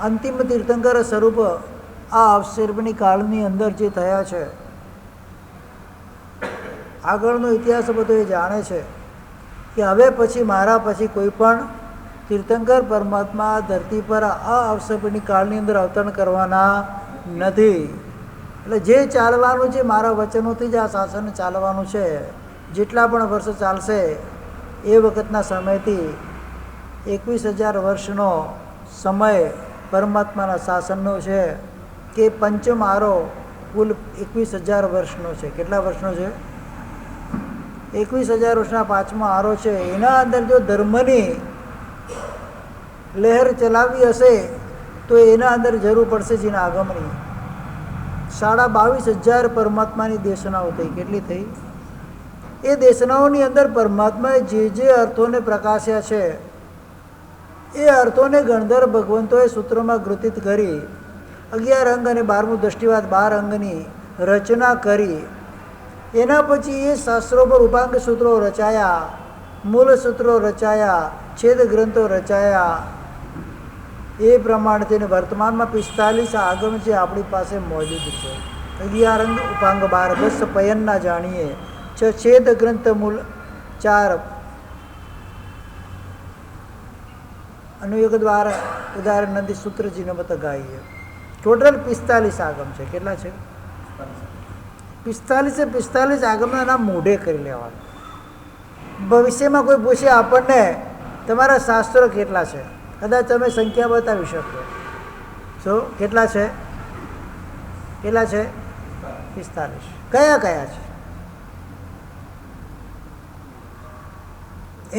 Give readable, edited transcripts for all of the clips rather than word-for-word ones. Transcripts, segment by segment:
અંતિમ તીર્થંકર સ્વરૂપ આ અવસર્પણી કાળની અંદર જે થયા છે, આગળનો ઇતિહાસ બધો એ જાણે છે કે હવે પછી મારા પછી કોઈ પણ તીર્થંકર પરમાત્મા ધરતી પર આ અવસર્પણી કાળની અંદર અવતરણ કરવાના નથી. એટલે જે ચાલવાનું છે મારા વચનોથી જ આ શાસન ચાલવાનું છે. જેટલા પણ વર્ષો ચાલશે એ વખતના સમયથી 21,000 વર્ષનો સમય પરમાત્માના શાસનનો છે કે પંચમ આરો કુલ 21,000 વર્ષનો છે. કેટલા વર્ષનો છે? 21,000 વર્ષના પાંચમો આરો છે. એના અંદર જો ધર્મની લહેર ચલાવી હશે તો એના અંદર જરૂર પડશે જેના આગમની. 22,500 પરમાત્માની દેશનાઓ થઈ. કેટલી થઈ? એ દેશનાઓની અંદર પરમાત્માએ જે અર્થોને પ્રકાશ્યા છે એ અર્થોને ગણધર ભગવંતોએ સૂત્રોમાં ગ્રથિત કરી 11 અંગ અને 12મું દૃષ્ટિવાદ 12 અંગની રચના કરી. એના પછી એ શાસ્ત્રો પર ઉપાંગ સૂત્રો રચાયા, મૂળ સૂત્રો રચાયા, છેદ ગ્રંથો રચાયા. એ પ્રમાણે તેને વર્તમાનમાં 45 આગમ છે આપણી પાસે મોજૂદ છે. 11 અંગ ઉપાંગ 12 બસ પયનના જાણીએ. 6 છેદ ગ્રંથ મૂળ 4 અનુયોગ દ્વારા ઉદાહરણ નંદી સૂત્રજીને મત ગાઈએ. ટોટલ 45 આગમ છે. કેટલા છે? 45 આગમના નામ મોઢે કરી લેવાના. ભવિષ્યમાં કોઈ પૂછે આપણને તમારા શાસ્ત્રો કેટલા છે, કદાચ તમે સંખ્યા બતાવી શકો. શું કેટલા છે? કેટલા છે? 45. કયા કયા છે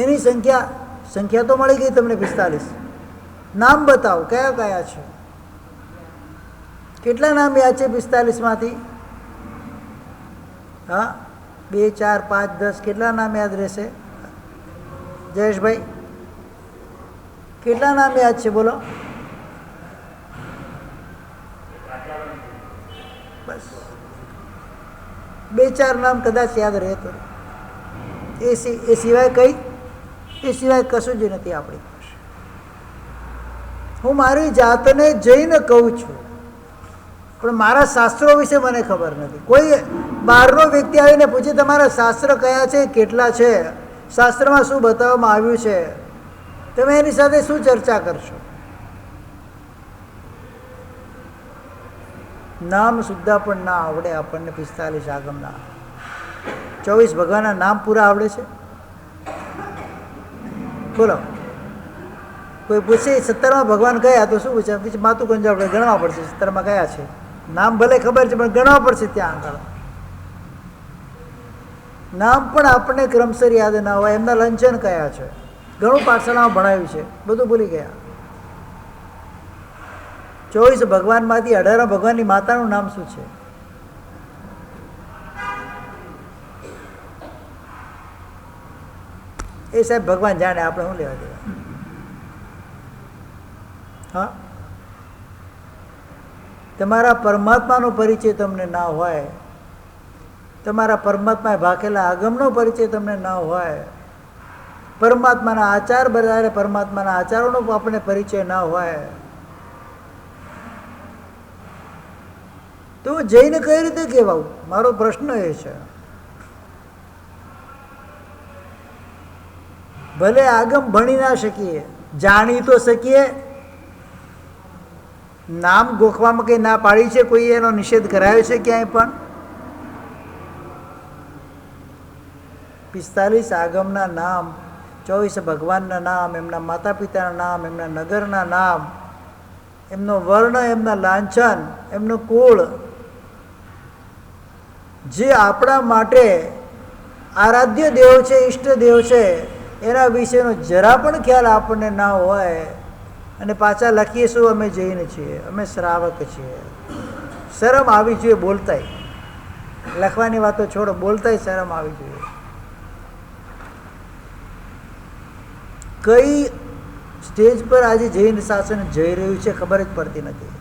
એની સંખ્યા તો મળી ગઈ તમને. 45 નામ બતાવો કયા કયા છે. કેટલા નામ યાદ છે 45માંથી? હા, 2, 4, 5, 10 કેટલા નામ યાદ રહેશે? જયેશભાઈ કેટલા નામ યાદ છે? બોલો. બસ 2-4 નામ કદાચ યાદ રહે તો. એ સિવાય કઈ? એ સિવાય કશું જ નથી આપણી પાસે. હું મારી જાતને જઈને કહું છું પણ મારા શાસ્ત્રો વિશે મને ખબર નથી. કોઈ બહારનો વ્યક્તિ આવીને પૂછે તમારા શાસ્ત્ર કયા છે, કેટલા છે, શાસ્ત્રમાં શું બતાવવામાં આવ્યું છે, તમે એની સાથે શું ચર્ચા કરશો? નામ સુદ્ધા પણ ના આવડે આપણને. 45 આગમના 24 ભગવાનના નામ પૂરા આવડે છે? બોલો. કોઈ પૂછે 17માં ભગવાન કયા તો શું પૂછે? પછી માતું કંજ આપણે ગણવા પડશે 17માં કયા છે. નામ ભલે ખબર છે પણ ગણવા પડશે. ત્યાં આગળ નામ પણ આપણને ક્રમસર યાદ ના હોય. એમના લંચન કયા છે, ઘણું પાઠશાળામાં ભણાવ્યું છે, બધું ભૂલી ગયા. 24 ભગવાનમાંથી 18 ભગવાનની માતાનું નામ શું છે? એ સાહેબ ભગવાન જાણે, આપણે શું લેવા દેવા. હા, તમારા પરમાત્માનો પરિચય તમને ના હોય, તમારા પરમાત્માએ ભાખેલા આગમનો પરિચય તમને ના હોય, પરમાત્માના આચાર બધારે પરમાત્માના આચારોનો આપણને પરિચય ના હોય તો જઈને કઈ રીતે કહેવાવું? મારો પ્રશ્ન એ છે. ભલે આગમ ભણી ના શકીએ, જાણી તો શકીએ. નામ ગોખવામાં કંઈ ના પાડી છે? કોઈ એનો નિષેધ કરાયો છે ક્યાંય પણ? 45 આગમના નામ, 24 ભગવાનના નામ, એમના માતા પિતાના નામ, એમના નગરના નામ, એમનો વર્ણ, એમના લાંછન, એમનું કુળ, જે આપણા માટે આરાધ્ય દેવ છે, ઈષ્ટ દેવ છે, એના વિશેનો જરા પણ ખ્યાલ આપણને ના હોય અને પાછા લખીએ શું અમે જૈન છીએ, અમે શ્રાવક છીએ. શરમ આવી જોઈએ બોલતાય. લખવાની વાતો છોડો, બોલતાય શરમ આવી જોઈએ. કઈ સ્ટેજ પર આજે જૈન શાસન જઈ રહ્યું છે ખબર જ પડતી નથી.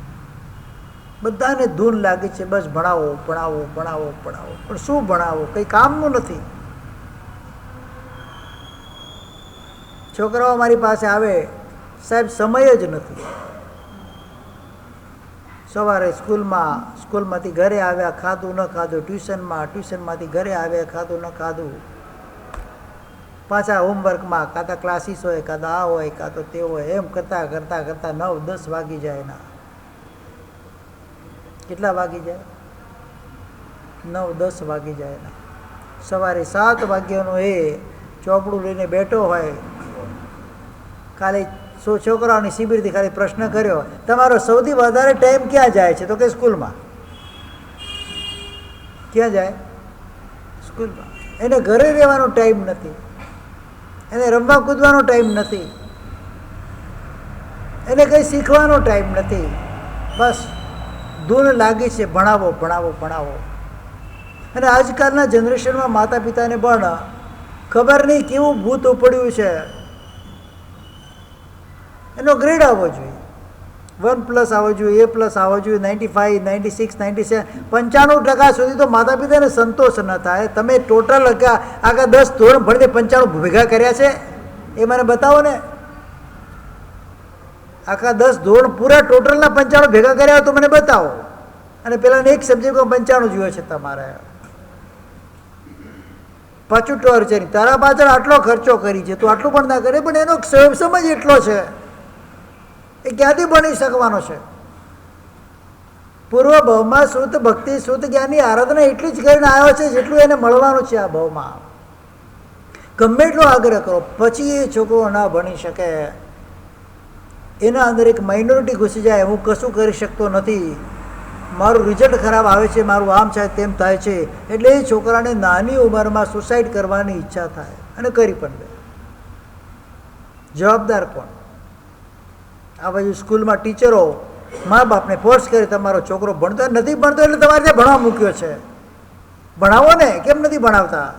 બધાને ધૂન લાગે છે બસ ભણાવો ભણાવો ભણાવો ભણાવો. પણ શું ભણાવો? કંઈ કામનું નથી. છોકરાઓ મારી પાસે આવે, સાહેબ સમય જ નથી. સવારે સ્કૂલમાંથી ઘરે આવ્યા, ખાધું ન ખાધું, ટ્યુશનમાંથી ઘરે આવ્યા, ખાધું ન ખાધું, પાછા હોમવર્કમાં, કાં તો ક્લાસીસ હોય, કાં તો આ હોય, કાં તો તે હોય, એમ કરતાં 9-10 વાગી જાય. એના કેટલા વાગી જાય? 9-10 વાગી જાય. એના સવારે 7 વાગ્યાનો એ ચોપડું લઈને બેઠો હોય. ખાલી છોકરાઓની શિબિરથી ખાલી પ્રશ્ન કર્યો, તમારો સૌથી વધારે ટાઈમ ક્યાં જાય છે? તો કે સ્કૂલમાં. ક્યાં જાય? સ્કૂલમાં. એને ઘરે રહેવાનો ટાઈમ નથી, એને રમવા કૂદવાનો ટાઈમ નથી, એને કંઈ શીખવાનો ટાઈમ નથી. બસ ધૂન લાગી છે ભણાવો ભણાવો ભણાવો. અને આજકાલના જનરેશનમાં માતા પિતાને પણ ખબર નહીં કેવું ભૂત ઉપડ્યું છે. એનો ગ્રેડ આવવો જોઈએ, 1+ આવવો જોઈએ, A+ આવવો જોઈએ, 95, 96, 97, 95% સુધી તો માતા પિતાને સંતોષ ન થાય. તમે ટોટલ આખા 10 ધોરણ ભણીને 95 ભેગા કર્યા છે એ મને બતાવો ને. આખા 10 ધોરણ પૂરા ટોટલના 95 ભેગા કર્યા હોય તો મને બતાવો. અને પેલાને એક સબ્જેક્ટમાં 95 જોઈએ છે તમારે. પાછું ટોર્ચર, તારા પાછળ આટલો ખર્ચો કરી છે, તું આટલું પણ ના કરે, પણ એનો સમજ એટલો છે, એ ક્યાંથી ભણી શકવાનો છે? પૂર્વ ભાવમાં શુદ્ધ ભક્તિ, શુદ્ધ જ્ઞાનની આરાધના એટલી જ કરીને આવ્યો છે જેટલું એને મળવાનું છે આ ભાવમાં. ગમે એટલો આગ્રહ કરો, પછી એ છોકરો ના ભણી શકે. એના અંદર એક માઇનોરિટી ઘૂસી જાય, હું કશું કરી શકતો નથી, મારું રિઝલ્ટ ખરાબ આવે છે, મારું આમ છે તેમ થાય છે, એટલે એ છોકરાને નાની ઉંમરમાં સુસાઇડ કરવાની ઈચ્છા થાય અને કરી પણ દે. જવાબદાર કોણ? આ બાજુ સ્કૂલમાં ટીચરો મા બાપને ફોર્સ કરે, તમારો છોકરો ભણતો નથી, ભણતો એટલે તમારે ત્યાં ભણવા મૂક્યો છે, ભણાવો ને, કેમ નથી ભણાવતા?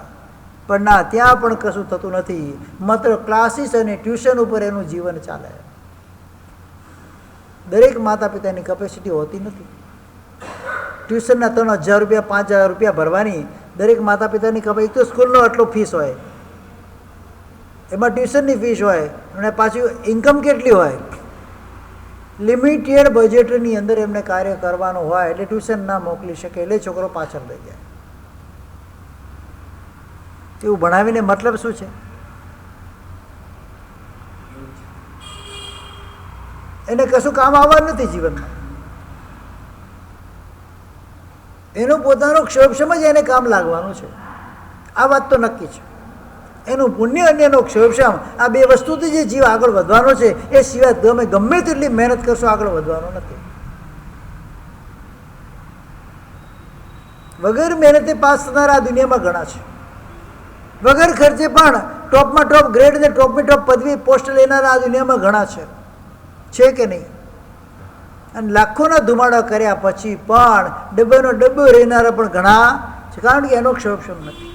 પણ ના, ત્યાં પણ કશું થતું નથી. માત્ર ક્લાસીસ અને ટ્યુશન ઉપર એનું જીવન ચાલે. દરેક માતા પિતાની કેપેસિટી હોતી નથી. ટ્યુશનના 3,000 રૂપિયા 5,000 રૂપિયા ભરવાની દરેક માતા પિતાની કેપેસિટી. તો સ્કૂલનો આટલો ફીસ હોય, એમાં ટ્યુશનની ફીસ હોય, અને પાછું ઇન્કમ કેટલી હોય? લિમિટેડ બજેટની અંદર એમને કાર્ય કરવાનું હોય, એટલે ટ્યુશન ના મોકલી શકે, એટલે છોકરો પાછળ રહી જાય. એવું ભણાવીને મતલબ શું છે? એને કશું કામ આવવાનું નથી જીવનમાં. એનું પોતાનું ક્ષોભ જ એને કામ લાગવાનું છે, આ વાત તો નક્કી છે. એનું પુણ્ય અને એનો ક્ષોભ, આ બે વસ્તુથી જે જીવ આગળ વધવાનો છે, એ સિવાય તમે ગમે તેટલી મહેનત કરશો આગળ વધવાનો નથી. વગર મહેનતે પાસ થનારા આ દુનિયામાં ઘણા છે. વગર ખર્ચે પણ ટોપમાં ટોપ ગ્રેડ અને ટોપમાં ટોપ પદવી પોસ્ટ લેનારા આ દુનિયામાં ઘણા છે કે નહીં? અને લાખોના ધુમાડા કર્યા પછી પણ ડબ્બાનો ડબ્બો રહેનારા પણ ઘણા છે, કારણ કે એનો ક્ષોભ નથી.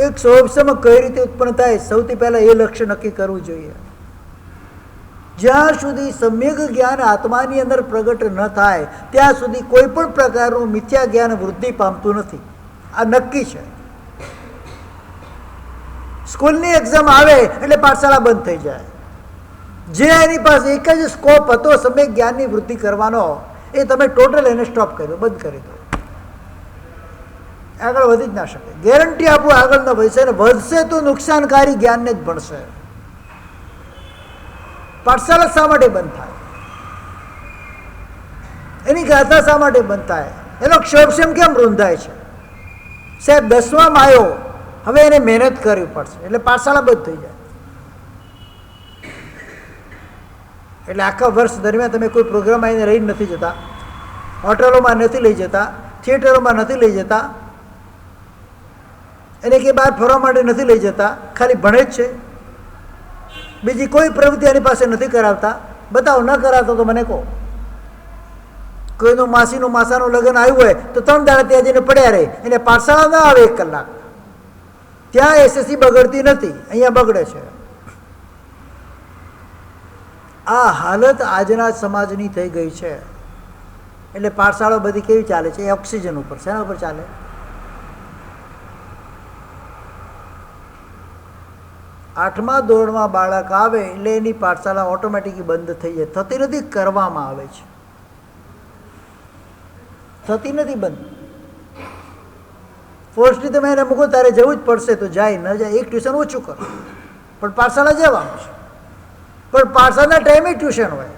એક ક્ષોભ કઈ રીતે ઉત્પન્ન થાય? સૌથી પહેલા એ લક્ષ્ય નક્કી કરવું જોઈએ. જ્યાં સુધી સમ્યક જ્ઞાન આત્માની અંદર પ્રગટ ન થાય ત્યાં સુધી કોઈ પણ પ્રકારનું મિથ્યા જ્ઞાન વૃદ્ધિ પામતું નથી. આ નક્કી છે. સ્કૂલની એક્ઝામ આવે એટલે પાઠશાળા બંધ થઈ જાય. જે એની પાસે એક જ સ્કોપ હતો સમ્યક જ્ઞાનની વૃદ્ધિ કરવાનો, એ તમે ટોટલ એને સ્ટોપ કરી દો, બંધ કરી દો. આગળ વધી જ ના શકે. ગેરંટી આપું આગળ ન વધશે, અને વધશે તો નુકસાનકારી જ્ઞાનને જ ભણશે. પાઠશાળા શા માટે બંધ થાય? એની ગાથા શા માટે બંધ થાય? એનો ક્ષોભ કેમ રૂંધાય છે? સાહેબ 10માં આવ્યો, હવે એને મહેનત કરવી પડશે, એટલે પાઠશાળા બંધ થઈ જાય. એટલે આખા વર્ષ દરમિયાન તમે કોઈ પ્રોગ્રામ આવીને રહી નથી જતા, હોટલોમાં નથી લઈ જતા, થિયેટરોમાં નથી લઈ જતા, એને કે બહાર ફરવા માટે નથી લઈ જતા, ખાલી ભણે જ છે. બીજી કોઈ પ્રવૃત્તિ એની પાસે નથી કરાવતા. બતાવો, ન કરાવતો તો મને કહો. કોઈનું માસીનું માસાનું લગ્ન આવ્યું હોય તો 3 દાડા ત્યાં જઈને પડ્યા રહે, એને પાઠશાળા ના આવે 1 કલાક. ત્યાં એસએસસી બગડતી નથી, અહીંયા બગડે છે. આ હાલત આજના સમાજની થઈ ગઈ છે. એટલે પાઠશાળાઓ બધી કેવી ચાલે છે? એ ઓક્સિજન ઉપર, શેના ઉપર ચાલે? 8મા ધોરણમાં બાળક આવે એટલે એની પાઠશાળા ઓટોમેટિકલી બંધ થઈ જાય. થતી નથી, કરવામાં આવે છે. થતી નથી બંધ. ફોર્સથી તમે એને મૂકો તારે જવું જ પડશે તો જાય, ન જાય એક ટ્યુશન ઓછું કરો, પણ પાઠશાળા જવાનું છે. પણ પાઠશાળાના ટાઈમે ટ્યુશન હોય.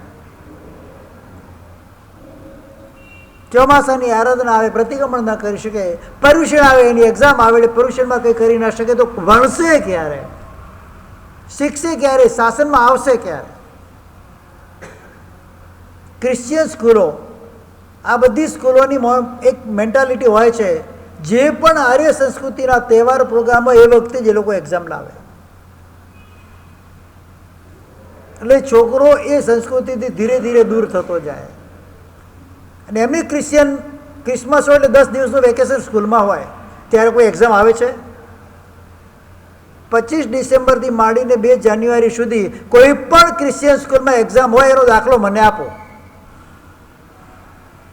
ચોમાસાની આરાધના આવે, પ્રતિક્રમણ ના કરી શકે, પર્યુષણ આવે, એની એક્ઝામ આવે એટલે પર્યુષણમાં કંઈ કરી ના શકે તો ભણશે ક્યારે? શીખશે ક્યારે? શાસનમાં આવશે ક્યારે? ક્રિશ્ચિયન સ્કૂલો, આ બધી સ્કૂલોની એક મેન્ટાલિટી હોય છે, જે પણ આર્ય સંસ્કૃતિના તહેવાર પ્રોગ્રામો એ વખતે જ એ લોકો એક્ઝામ લાવે. એટલે છોકરો એ સંસ્કૃતિથી ધીરે ધીરે દૂર થતો જાય. અને એમની ક્રિસમસ હોય એટલે 10 દિવસનું વેકેશન સ્કૂલમાં હોય, ત્યારે કોઈ એક્ઝામ આવે છે? 25 ડિસેમ્બરથી માંડીને 2 જાન્યુઆરી સુધી કોઈ પણ ક્રિશ્ચિયન સ્કૂલમાં એક્ઝામ હોય એનો દાખલો મને આપો.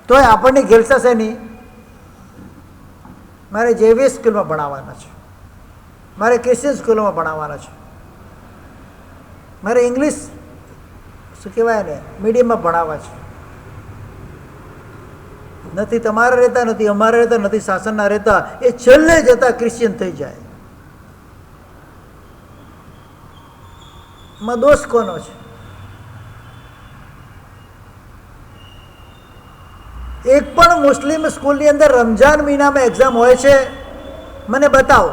તોય આપણને ઘેલસા છે નહીં. મારે જેવીએસ સ્કૂલમાં ભણાવવાના છે, મારે ક્રિશ્ચિયન સ્કૂલોમાં ભણાવવાના છે, મારે ઇંગ્લિશ શું કહેવાય ને મીડિયમમાં ભણાવવા છે. નથી તમારા રહેતા, નથી અમારા રહેતા, નથી શાસનના રહેતા, એ છેલ્લે જતા ક્રિશ્ચિયન થઈ જાય. માં દોષ કોનો છે? એક પણ મુસ્લિમ સ્કૂલની અંદર રમજાન મહિનામાં એક્ઝામ હોય છે? મને બતાવો.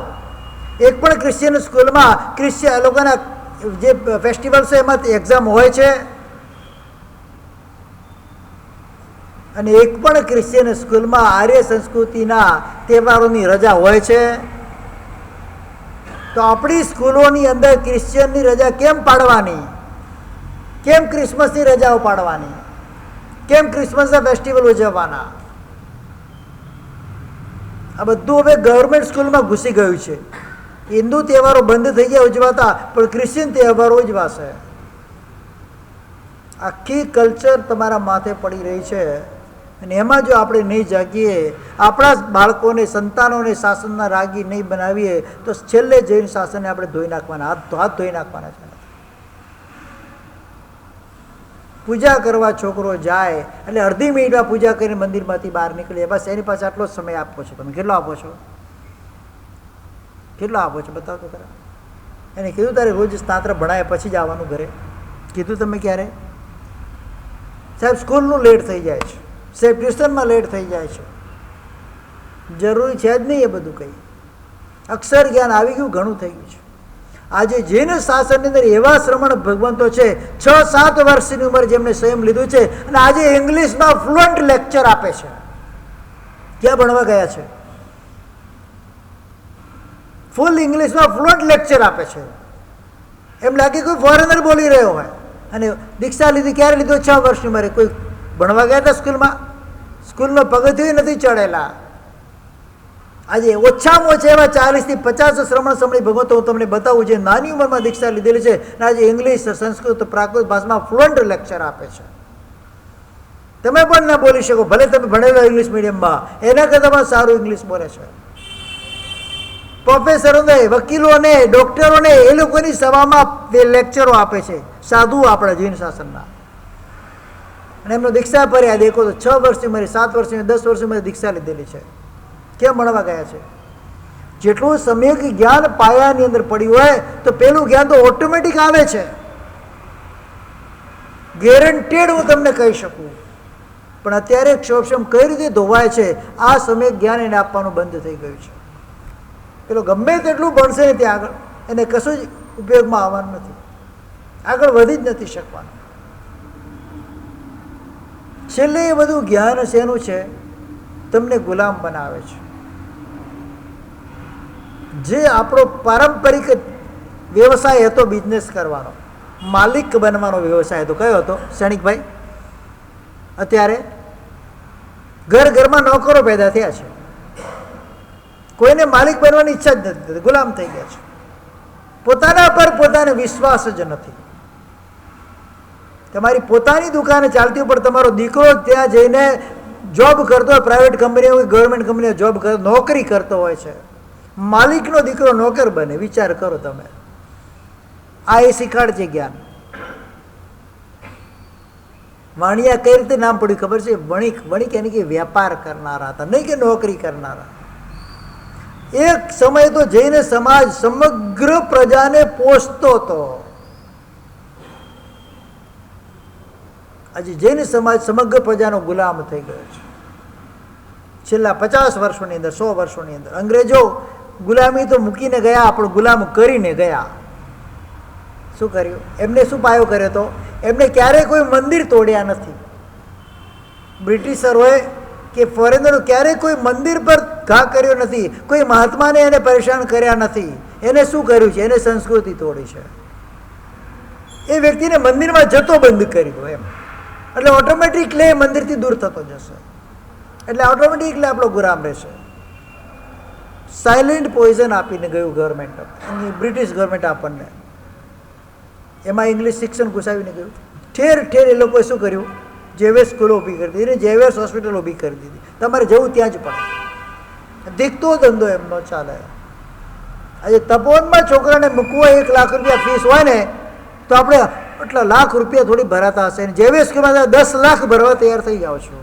એક પણ ક્રિશ્ચિયન સ્કૂલમાં ક્રિશ્ચિયન લોકોના જે ફેસ્ટિવલ છે એમાં એક્ઝામ હોય છે? અને એક પણ ક્રિશ્ચિયન સ્કૂલમાં આર્ય સંસ્કૃતિના તહેવારોની રજા હોય છે? તો આપણી સ્કૂલોની અંદર ક્રિશ્ચિયનની રજા કેમ પાડવાની? કેમ ક્રિસમસની રજાઓ પાડવાની? કેમ ક્રિસમસના ફેસ્ટિવલ ઉજવવાના? આ બધું હવે ગવર્મેન્ટ સ્કૂલમાં ઘૂસી ગયું છે. હિન્દુ તહેવારો બંધ થઈ ગયા ઉજવાતા, પણ ક્રિશ્ચિયન તહેવારો ઉજવાશે. આખી કલ્ચર તમારા માથે પડી રહી છે. અને એમાં જો આપણે નહીં જાગીએ, આપણા બાળકોને, સંતાનોને શાસનના રાગી નહીં બનાવીએ તો છેલ્લે જઈને શાસનને આપણે ધોઈ નાખવાના, હાથ ધોઈ નાખવાના છે. પૂજા કરવા છોકરો જાય એટલે અડધી મિનિટમાં પૂજા કરીને મંદિરમાંથી બહાર નીકળે, બસ એની પાસે આટલો જ સમય આપો છો. તમે કેટલો આપો છો? કેટલો આપો છો? બતાવો તો ખરા. એને કીધું તારે રોજ સ્નાત્ર ભણાય પછી જ આવવાનું ઘરે? કીધું તમે ક્યારે? સાહેબ સ્કૂલનું લેટ થઈ જાય છે, સાહેબ ટ્યુશનમાં લેટ થઈ જાય છે. જરૂરી છે જ નહીં એ બધું કંઈ. અક્ષર જ્ઞાન આવી ગયું, ઘણું થઈ ગયું છે. આજે જેને શાસનની અંદર એવા શ્રમણ ભગવંતો છે, 6-7 વર્ષની ઉંમર જેમને સંયમ લીધું છે, અને આજે ઇંગ્લિશમાં ફ્લુઅન્ટ લેક્ચર આપે છે. ક્યાં ભણવા ગયા છે? ફૂલ ઇંગ્લિશમાં ફ્લુઅન્ટ લેક્ચર આપે છે. એમ લાગે કોઈ ફોરેનર બોલી રહ્યો હોય. અને દીક્ષા લીધી ક્યારે લીધો? 6 વર્ષની ઉંમરે. કોઈ ભણવા ગયા હતા સ્કૂલમાં? સ્કૂલનો પગથિયું નથી ચડેલા. આજે ઓછામાં ઓછા એવા 40થી 50 શ્રમણ સમણી ભગવંતો હું તમને બતાવું, જે નાની ઉંમરમાં દીક્ષા લીધેલી છે અને આજે ઇંગ્લિશ, સંસ્કૃત, પ્રાકૃત ભાષામાં ફ્લુઅન્ટ લેક્ચર આપે છે. તમે પણ ના બોલી શકો, ભલે તમે ભણેલા ઇંગ્લિશ મીડિયમમાં, એના કરતાં પણ સારું ઇંગ્લિશ બોલે છે. પ્રોફેસરોને, વકીલોને, ડૉક્ટરોને એ લોકોની સભામાં લેક્ચરો આપે છે, સાધુ આપણા જૈન શાસનના. અને એમનો દીક્ષા પર્યા દેખો તો 6 વર્ષની ઉંમરે, 7 વર્ષની, 10 વર્ષની ઉંમરે દીક્ષા લીધેલી છે. કેમ ભણવા ગયા છે? જેટલું સમ્યક જ્ઞાન પાયાની અંદર પડ્યું હોય તો પેલું જ્ઞાન તો ઓટોમેટિક આવે છે, ગેરંટેડ હું તમને કહી શકું. પણ અત્યારે ક્ષોભક્ષમ કઈ રીતે ધોવાય છે, આ સમ્યક જ્ઞાન એને આપવાનું બંધ થઈ ગયું છે. પેલો ગમે તેટલું ભણશે ને ત્યાં આગળ એને કશું જ ઉપયોગમાં આવવાનું નથી, આગળ વધી જ નથી શકવાનું. છેલ્લે એ બધું જ્ઞાન શેનું છે? તમને ગુલામ બનાવે છે. જે આપણો પારંપરિક વ્યવસાય હતો બિઝનેસ કરવાનો, માલિક બનવાનો વ્યવસાય હતો, કયો હતો સૈનિકભાઈ? અત્યારે ઘર ઘરમાં નોકરો પેદા થયા છે. કોઈને માલિક બનવાની ઈચ્છા જ નથી, ગુલામ થઈ ગયા છે. પોતાના પર પોતાને વિશ્વાસ જ નથી. તમારી પોતાની દુકાને ચાલતી ઉપર તમારો દીકરો ત્યાં જઈને જોબ કરતો હોય, પ્રાઇવેટ કંપની હોય, ગવર્મેન્ટ કંપનીમાં જોબ કરતો, નોકરી કરતો હોય છે. માલિકનો દીકરો નોકર બને, વિચાર કરો તમે. આ એ શીખાડશે જ્ઞાન. વાણિયા કઈ રીતે નામ પડ્યું ખબર છે? વણિક. વણિક એને કે વેપાર કરનારા હતા, નહીં કે નોકરી કરનારા. એક સમય તો જૈન સમાજ સમગ્ર પ્રજાને પોષતો હતો. આજે જૈન સમાજ સમગ્ર પ્રજાનો ગુલામ થઈ ગયો છે. છેલ્લા 50 વર્ષોની અંદર, 100 વર્ષોની અંદર અંગ્રેજો ગુલામી તો મૂકીને ગયા, પણ ગુલામ કરીને ગયા. શું કર્યું એમને? શું પાયો કર્યો હતો એમને? ક્યારેય કોઈ મંદિર તોડ્યા નથી. બ્રિટિશરોએ કે ફોરેનરો ક્યારેય કોઈ મંદિર પર ઘા કર્યો નથી. કોઈ મહાત્માને એને પરેશાન કર્યા નથી. એને શું કર્યું છે? એને સંસ્કૃતિ તોડી છે. એ વ્યક્તિને મંદિરમાં જતો બંધ કરી દો એમ, એટલે ઓટોમેટિકલી મંદિરથી દૂર થતો જશે, એટલે ઓટોમેટિકલી આપણો ગુલામ રહેશે. સાયલેન્ટ પોઈઝન આપીને ગયું ગવર્મેન્ટ, બ્રિટિશ ગવર્મેન્ટ આપણને. એમાં ઇંગ્લિશ શિક્ષણ ઘુસાવીને ગયું. ઠેર ઠેર એ લોકોએ શું કર્યું? જેવેસ સ્કૂલો ઊભી કરી દીધી, જેવેસ હોસ્પિટલ ઊભી કરી દીધી. તમારે જવું ત્યાં જ પડે. દીકતો ધંધો એમનો ચાલે. આજે તપોવનમાં છોકરાને મૂકવો 1 લાખ રૂપિયા ફીસ હોય ને, તો આપણે એટલા લાખ રૂપિયા થોડી ભરાતા હશે. જેવેસ સ્કૂલમાં 10 લાખ ભરવા તૈયાર થઈ જાઓ છો.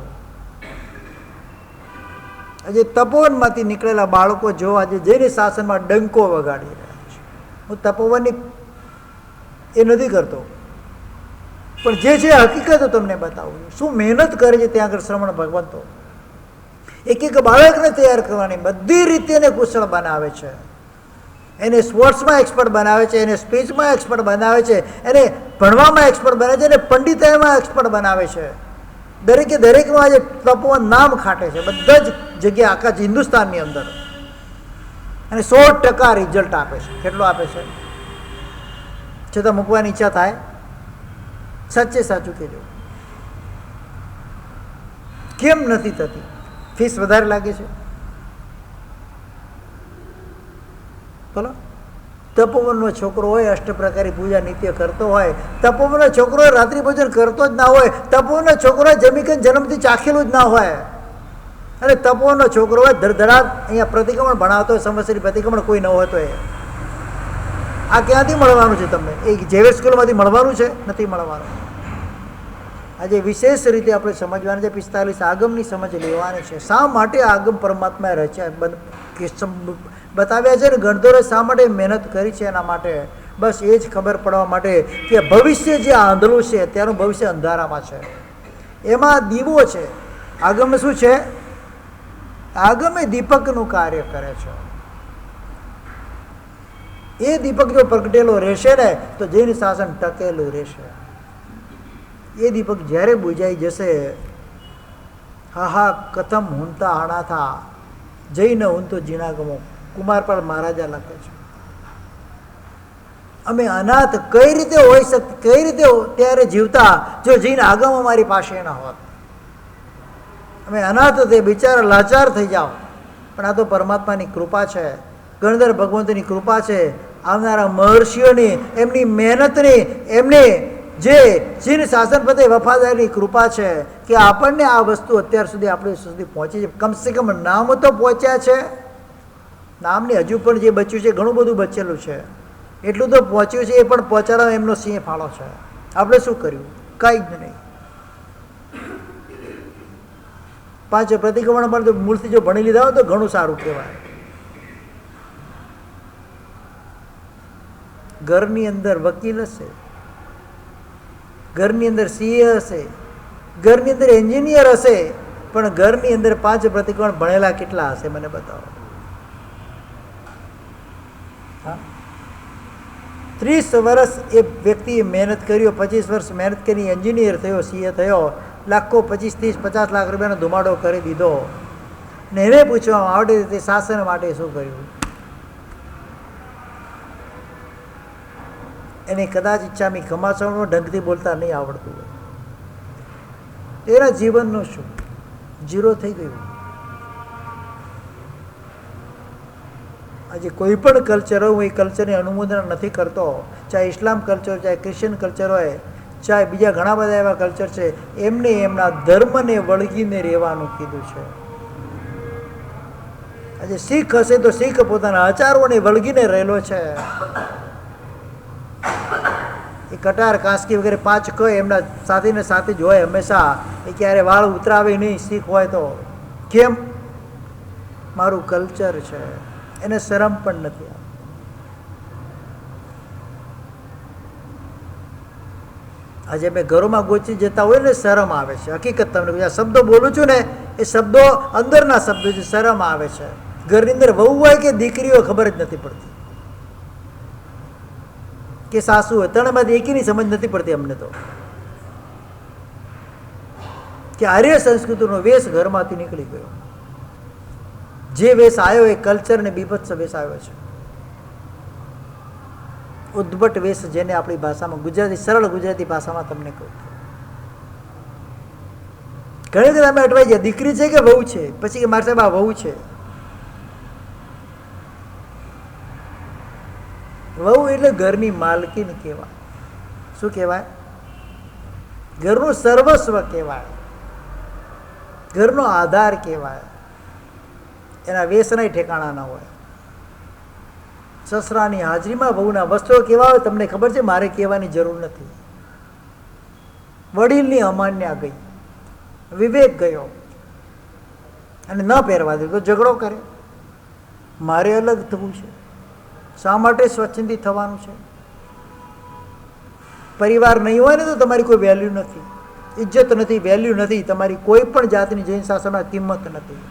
આજે તપોવનમાંથી નીકળેલા બાળકો જો આજે જૈન શાસનમાં ડંકો વગાડી રહ્યા છે. હું તપોવનની એ નથી કરતો, પણ જે છે હકીકતો તમને બતાવું. શું મહેનત કરે છે ત્યાં આગળ શ્રમણ ભગવંતો. એક એક બાળકને તૈયાર કરવાની બધી રીતે એને કુશળ બનાવે છે. એને સ્પોર્ટ્સમાં એક્સપર્ટ બનાવે છે, એને સ્પીચમાં એક્સપર્ટ બનાવે છે, એને ભણવામાં એક્સપર્ટ બનાવે છે, એને પંડિતાઈમાં એક્સપર્ટ બનાવે છે. દરેકે દરેકનું આજે તપોવન નામ ખાટે છે બધા જ જગ્યા, આખા હિન્દુસ્તાનની અંદર. અને 100% રિઝલ્ટ આપે છે. કેટલો આપે છે? છતાં મૂકવાની ઈચ્છા થાય? સાચે સાચું કહેજો, કેમ નથી થતી? ફીસ વધારે લાગે છે? બોલો. તપોવનનો છોકરો હોય, અષ્ટપ્રકારી પૂજા નિત્ય કરતો હોય, તપોવનનો છોકરો રાત્રિ ભોજન કરતો જ ના હોય, તપોવનનો છોકરો જમીકન જન્મથી ચાખેલું જ ના હોય, અને તપોવનનો છોકરો હોય ધડધડાટ અહીંયા પ્રતિક્રમણ ભણાવતો હોય, સંવત્સરી પ્રતિક્રમણ કોઈ ન હોય તો આ ક્યાંથી મળવાનું છે તમને? એ જેવેસ સ્કૂલમાંથી મળવાનું છે? નથી મળવાનું. આજે વિશેષ રીતે આપણે સમજવાનું છે. 45 આગમની સમજ લેવાની છે. શા માટે આગમ પરમાત્માએ રચ્યા બતાવ્યા છે ને? ગણધરોએ શા માટે મહેનત કરી છે? એના માટે બસ એ જ ખબર પડવા માટે કે ભવિષ્ય જે આંધળું છે ત્યાંનું ભવિષ્ય અંધારામાં છે, એમાં દીવો છે. આગમ શું છે? આગમ એ દીપકનું કાર્ય કરે છે. એ દીપક જો પ્રગટેલો રહેશે ને તો જૈન શાસન ટકેલું રહેશે. એ દીપક જ્યારે બુજાઈ જશે, હા હા કથમ હુંતા અનાથા જૈન હુંતો જીણાગમો, કુમારપાળ મહારાજા લખે છે. અમે અનાથ કઈ રીતે હોઈ શકત, કઈ રીતે ત્યારે જીવતા જો જૈન આગમ અમારી પાસે ના હોત. અમે અનાથ તે બિચારા લાચાર થઈ જાઓ. પણ આ તો પરમાત્માની કૃપા છે, ગણધર ભગવંતની કૃપા છે, આવનારા મહર્ષિઓની એમની મહેનતની, એમને જે જૈન શાસન પ્રત્યે વફાદારીની કૃપા છે કે આપણને આ વસ્તુ અત્યાર સુધી આપણી સુધી પહોંચી છે. કમસે કમ નામ તો પહોંચ્યા છે. નામની હજુ પણ જે બચ્યું છે ઘણું બધું બચેલું છે, એટલું તો પહોંચ્યું છે. એ પણ પહોંચાડવા એમનો સિંહ ફાળો છે. આપણે શું કર્યું? કંઈ જ નહીં. 5 પ્રતિક્રમણ પર મૂળથી જો ભણી લીધા હોય તો ઘણું સારું કહેવાય. ઘરની અંદર વકીલ હશે, ઘરની અંદર સીએ હશે, ઘરની અંદર એન્જિનિયર હશે, પણ ઘરની અંદર 5 પ્રતિક્રમણ ભણેલા કેટલા હશે? મને બતાવો. 30 વર્ષ એ વ્યક્તિએ મહેનત કર્યો, 25 વર્ષ મહેનત કરી એન્જિનિયર થયો, સીએ થયો, લાખો 25, 30, 50 લાખ રૂપિયાનો ધુમાડો કરી દીધો. ને એને પૂછવામાં આવડે તે શાસન માટે શું કર્યું? એને કદાચ ઈચ્છામી ખમાસણનો ઢંગથી બોલતા નહીં આવડતું હોય. એના જીવનનું શું? ઝીરો થઈ ગયું. આજે કોઈ પણ કલ્ચર હોય હું એ કલ્ચરની અનુમોદન નથી કરતો, ચાહે ઇસ્લામ કલ્ચર, ચાહે ક્રિશ્ચિયન કલ્ચર હોય, ચાહે બીજા ઘણા બધા એવા કલ્ચર છે. એમને એમના ધર્મને વળગીને રહેવાનું કીધું છે. આજે શીખ હશે તો શીખ પોતાના આચારોને વળગીને રહેલો છે. એ કટાર કાંસકી વગેરે 5 ક એમના સાથે ને સાથે જ હોય હંમેશા. એ ક્યારે વાળ ઉતરાવે નહીં. શીખ હોય તો કેમ? મારું કલ્ચર છે. એને શરમ પણ નથી. આજે મેં ઘરોમાં ગોચી જતા હોય ને શરમ આવે છે. હકીકત તમને આ શબ્દો બોલું છું ને એ શબ્દો અંદરના શબ્દો છે. શરમ આવે છે. ઘરની અંદર વહુ હોય કે દીકરીઓ ખબર જ નથી પડતી, કે સાસુ હોય, ત્રણમાંથી એકની સમજ નથી પડતી અમને તો, કે આર્ય સંસ્કૃતિનો વેશ ઘરમાંથી નીકળી ગયો. જે વેશ આવ્યો એ કલ્ચર ને બીભત્સ વેશ આવ્યો છે. ઉદ્ભટ વેશ, જેને આપણી ભાષામાં ગુજરાતી સરળ ગુજરાતી ભાષામાં તમને કહું, ઘણી વખત અમે અટવાઈ ગયા. દીકરી છે કે વહુ છે? પછી કે મારા સાહેબ આ વહુ છે. વહુ એટલે ઘરની માલકીન કહેવાય. શું કહેવાય? ઘરનું સર્વસ્વ કહેવાય, ઘરનો આધાર કહેવાય. એના વેશના ઠેકાણા ના હોય. સસરાની હાજરીમાં વહુના વસ્ત્રો કેવા હોય તમને ખબર છે? મારે કહેવાની જરૂર નથી. વડીલની અમાન્યા ગઈ, વિવેક ગયો અને ન પહેરવા દે તો ઝઘડો કરે. મારે અલગ થવું છે. શા માટે સ્વચ્છંદી થવાનું છે? પરિવાર નહીં હોય ને તો તમારી કોઈ વેલ્યુ નથી, ઇજ્જત નથી, વેલ્યુ નથી. તમારી કોઈ પણ જાતની જૈન શાસનમાં કિંમત નથી.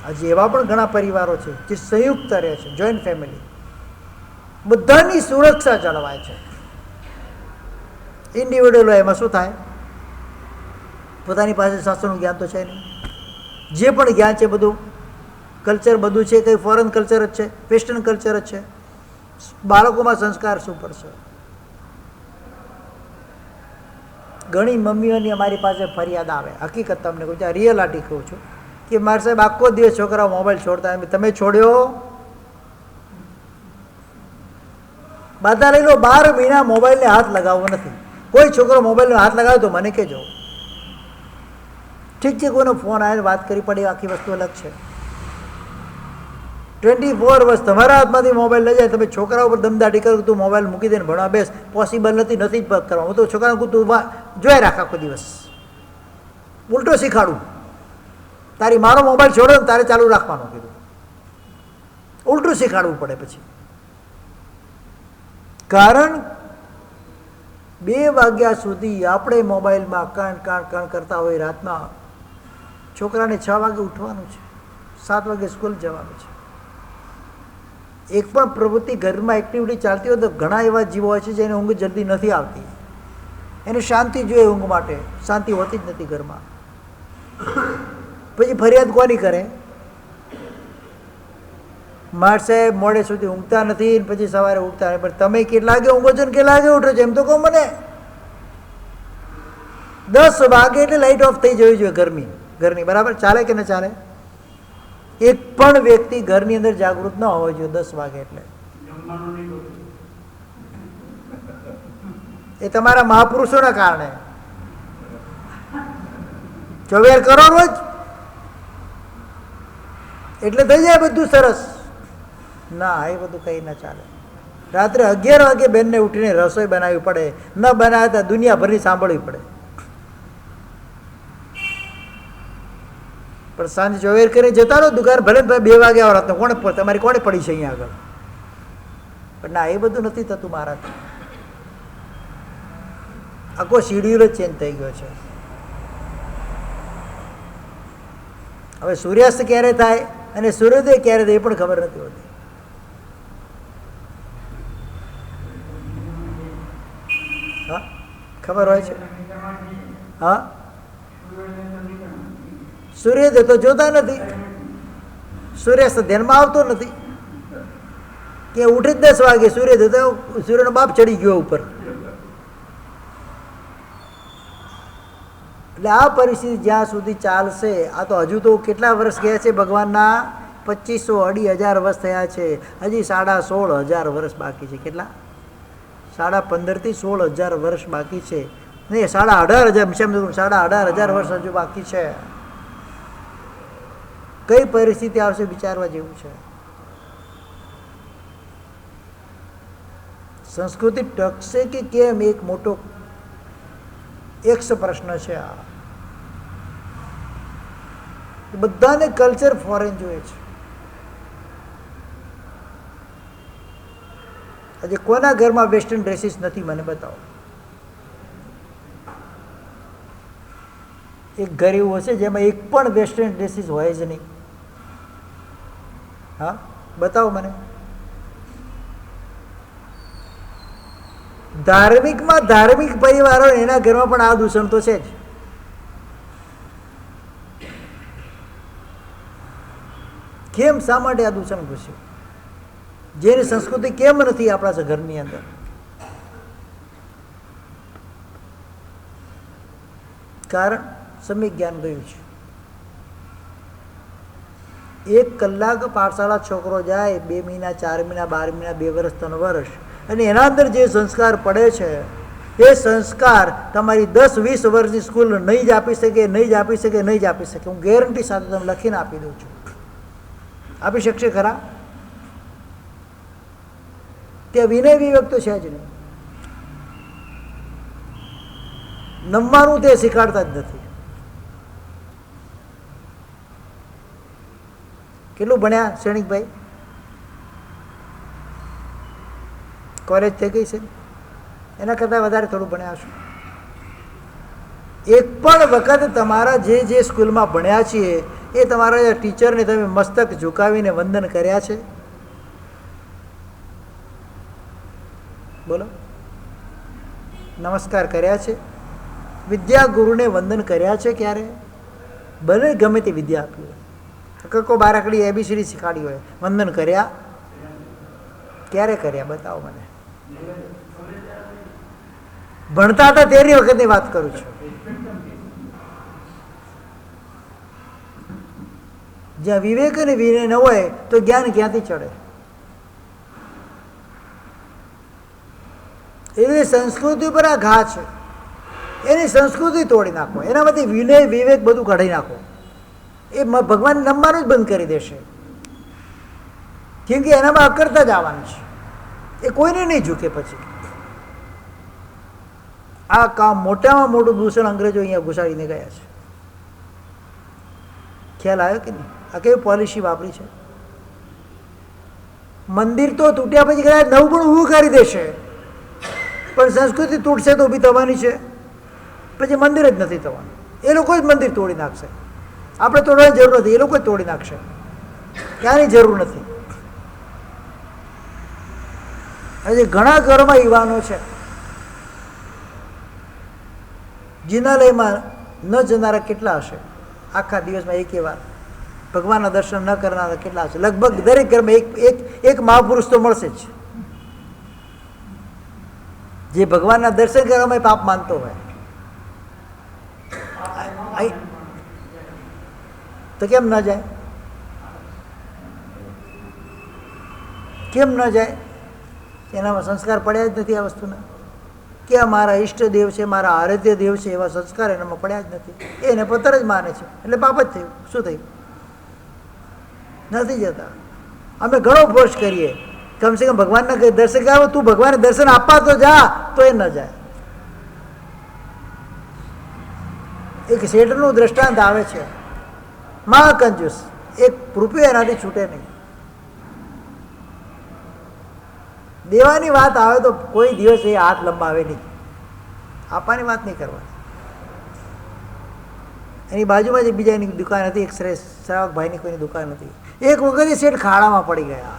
હજી એવા પણ ઘણા પરિવારો છે જે સંયુક્ત રહે છે, જોઈન્ટ ફેમિલી, બધાની સુરક્ષા જળવાય છે. ઇન્ડિવિડ્યુઅલ હોય એમાં શું થાય? પોતાની પાસે શાસ્ત્રનું જ્ઞાન તો છે નહીં. જે પણ જ્ઞાન છે બધું કલ્ચર બધું છે કંઈ ફોરેન કલ્ચર જ છે, વેસ્ટર્ન કલ્ચર જ છે. બાળકોમાં સંસ્કાર શું પડશે? ઘણી મમ્મીઓની અમારી પાસે ફરિયાદ આવે. હકીકત તમને કહું છું, રિયલાટી કહું છું, કે મારા સાહેબ આખો દિવસ છોકરાઓ મોબાઈલ છોડતા. તમે છોડ્યો? બધા લઈ લો, 12 મહિના મોબાઈલને હાથ લગાવવો નથી. કોઈ છોકરો મોબાઈલને હાથ લગાવે તો મને કહેજો. ઠીક છે, કોઈનો ફોન આવે વાત કરી પડે, આખી વસ્તુ અલગ છે. 24 વર્ષ તમારા હાથમાંથી મોબાઈલ લઈ જાય, તમે છોકરા ઉપર દમદાટી કરો, તું મોબાઈલ મૂકી દઈને ભણવા બેસ, પોસિબલ નથી, નથી જ કરવા. હું તો છોકરાને તું જોઈ રાખ આખો દિવસ, ઉલટો શીખાડું. તારી મારો મોબાઈલ છોડો ને તારે ચાલુ રાખવાનો કીધું. ઉલટું શીખાડવું પડે પછી. કારણ 2 વાગ્યા સુધી આપણે મોબાઈલમાં કણ કરતા હોય રાતના. છોકરાને 6 વાગે ઉઠવાનું છે, 7 વાગે સ્કૂલ જવાનું છે. એક પણ પ્રવૃત્તિ ઘરમાં એક્ટિવિટી ચાલતી હોય તો ઘણા એવા જીવો હોય છે જેને ઊંઘ જલ્દી નથી આવતી. એને શાંતિ જોઈએ ઊંઘ માટે, શાંતિ હોતી જ નથી ઘરમાં. પછી ફરિયાદ કોની કરે? માર સાહેબ મોડે સુધી ઊંઘતા નથી, પછી સવારે ઉઠતા નહીં. પણ તમે કેટલા વાગે ઊંઘો છો ને કેટલા વાગે ઉઠો છો એમ તો કહો મને. 10 વાગે એટલે લાઇટ ઓફ થઈ જવી જોઈએ ઘરની. બરાબર ચાલે કે ન ચાલે? એક પણ વ્યક્તિ ઘરની અંદર જાગૃત ન હોવો જોઈએ 10 વાગે એટલે. એ તમારા મહાપુરુષોના કારણે. ચોવેર કરો રોજ એટલે થઈ જાય બધું સરસ. ના, એ બધું કંઈ ના ચાલે. રાત્રે 11 વાગે બેનને ઉઠીને રસોઈ બનાવવી પડે, ન બનાવે તો દુનિયાભરની સાંભળવી પડે. પણ સાંજે ચોવેર કરીને જતા રહો દુકાન, ભલે 2 વાગે આવો રાતનો, તમારી કોણે પડી છે અહીંયા આગળ? પણ ના, એ બધું નથી થતું મારાથી. આખો શેડ્યુલ જ ચેન્જ થઈ ગયો છે. હવે સૂર્યાસ્ત ક્યારે થાય અને સૂર્યોદય ક્યારે થાય એ પણ ખબર નથી હોતી. હા, ખબર હોય છે? હા, સૂર્યોદય તો જોતા નથી, સૂર્યાસ્ત ધ્યાનમાં આવતો નથી. કે ઉઠે જ 10 વાગે, સૂર્યોદય તો સૂર્યનો બાપ ચડી ગયો ઉપર. એટલે આ પરિસ્થિતિ જ્યાં સુધી ચાલશે, આ તો હજુ તો કેટલા વર્ષ ગયા છે ભગવાનના? 2500-2500 વર્ષ થયા છે. હજી 16,500 વર્ષ બાકી છે. કેટલા? 15.5 થી 16,000 વર્ષ બાકી છે. નહીં, 18,500, 18,000 વર્ષ હજુ બાકી છે. કઈ પરિસ્થિતિ આવશે વિચારવા જેવું છે. સંસ્કૃતિ ટકશે કે કેમ, એક મોટો પ્રશ્ન છે. આ બધાને કલ્ચર ફોરેન જોઈએ છે. આજે કોના ઘરમાં વેસ્ટર્ન ડ્રેસીસ નથી, મને બતાવો. એક ઘર એવું હશે જેમાં એક પણ વેસ્ટર્ન ડ્રેસીસ હોય જ નહીં. હા, બતાવો મને. ધાર્મિકમાં ધાર્મિક પરિવારો, એના ઘરમાં પણ આ દૂષણ તો છે જ. કેમ, શા માટે આ દૂષણ ઘૂસ્યું? જેની સંસ્કૃતિ કેમ નથી આપણા ઘરની અંદર? કારણ સમ્યક જ્ઞાન ગયું છે. 1 કલાક પાઠશાળા છોકરો જાય, 2 મહિના, 4 મહિના, 12 મહિના, 2 વર્ષ, 3 વર્ષ, અને એના અંદર જે સંસ્કાર પડે છે એ સંસ્કાર તમારી 10-20 વર્ષની સ્કૂલ નહીં જ આપી શકે, નહીં જ આપી શકે, નહીં જ આપી શકે. હું ગેરંટી સાથે તમે લખીને આપી દઉં છું. આપી શકશે ખરા? ત્યાં વિનય વિવેક તો છે જ નહીં. નમવાનું તે શીખાડતા જ નથી. કેટલું ભણ્યા શ્રેણિકભાઈ? કોલેજ થઈ ગઈ છે? એના કરતાં વધારે થોડું ભણ્યા હશો. એક પણ વખત તમારા જે સ્કૂલમાં ભણ્યા છીએ એ તમારા ટીચરને તમે મસ્તક ઝુકાવીને વંદન કર્યા છે? બોલો, નમસ્કાર કર્યા છે? વિદ્યાગુરુને વંદન કર્યા છે ક્યારે? ભલે ગમે તે વિદ્યા આપી હોય, કકો બારાકડી ABCD શીખાડી હોય, વંદન કર્યા? ક્યારે કર્યા? બતાવો મને. ભણતા હતા તેની વખતની વાત કરું છું. જ્યાં વિવેક અને વિનય ન હોય તો જ્ઞાન ક્યાંથી ચડે? એની સંસ્કૃતિ પર આ ઘા છે. એની સંસ્કૃતિ તોડી નાખો, એનામાંથી વિનય વિવેક બધું કાઢી નાખો. એ ભગવાન નમવાનું જ બંધ કરી દેશે. કેમ કે એનામાં અકર્તા જ આવવાનું છે. એ કોઈને નહીં ઝૂકે. પછી આ કામ મોટામાં મોટું દૂષણ અંગ્રેજો અહીંયા ઘુસાડીને ગયા છે. ખ્યાલ આવ્યો કે નહીં? આ કેવી પોલિસી વાપરી છે? મંદિર તો તૂટ્યા પછી કદાચ નવું પણ ઊભું કરી દેશે, પણ સંસ્કૃતિ તૂટશે તો ઊભી થવાની છે. પછી મંદિર જ નથી થવાનું. એ લોકો જ મંદિર તોડી નાખશે. આપણે તોડવાની જરૂર નથી, એ લોકો જ તોડી નાખશે. ક્યાંની જરૂર નથી. આજે ઘણા ઘરોમાં યુવાનો છે જિનાલયમાં ન જનારા કેટલા હશે? આખા દિવસમાં એક વાર ભગવાનના દર્શન ન કરનારા કેટલા હશે? લગભગ દરેક ઘરમાં એક મહાપુરુષ તો મળશે જ, જે ભગવાનના દર્શન કરવામાં પાપ માનતો હોય. તો કેમ ન જાય? કેમ ન જાય? એનામાં સંસ્કાર પડ્યા જ નથી આ વસ્તુના. કે આ મારા ઈષ્ટદેવ છે, મારા આરાધ્ય દેવ છે, એવા સંસ્કાર એનામાં પડ્યા જ નથી. એને પત્તર જ માને છે, એટલે પાપ જ થયું. શું થયું? નથી જતા. અમે ઘણો ફોર્સ કરીએ, કમસે કમ ભગવાનના દર્શન કરાવો. તું ભગવાનને દર્શન આપવા તો જા, તો એ ન જાય. એક શેઠનું દ્રષ્ટાંત આવે છે, મહાકંજૂસ, 1 રૂપિયો એનાથી છૂટે નહીં. દેવાની વાત આવે તો કોઈ દિવસ એ હાથ લંબાવે નહીં. આપવાની વાત નહીં કરવાની. એની બાજુમાં જ બીજા એની દુકાન હતી, એક શ્રાવકભાઈની કોઈની દુકાન હતી. એક વખત એ શેઠ ખાડામાં પડી ગયા,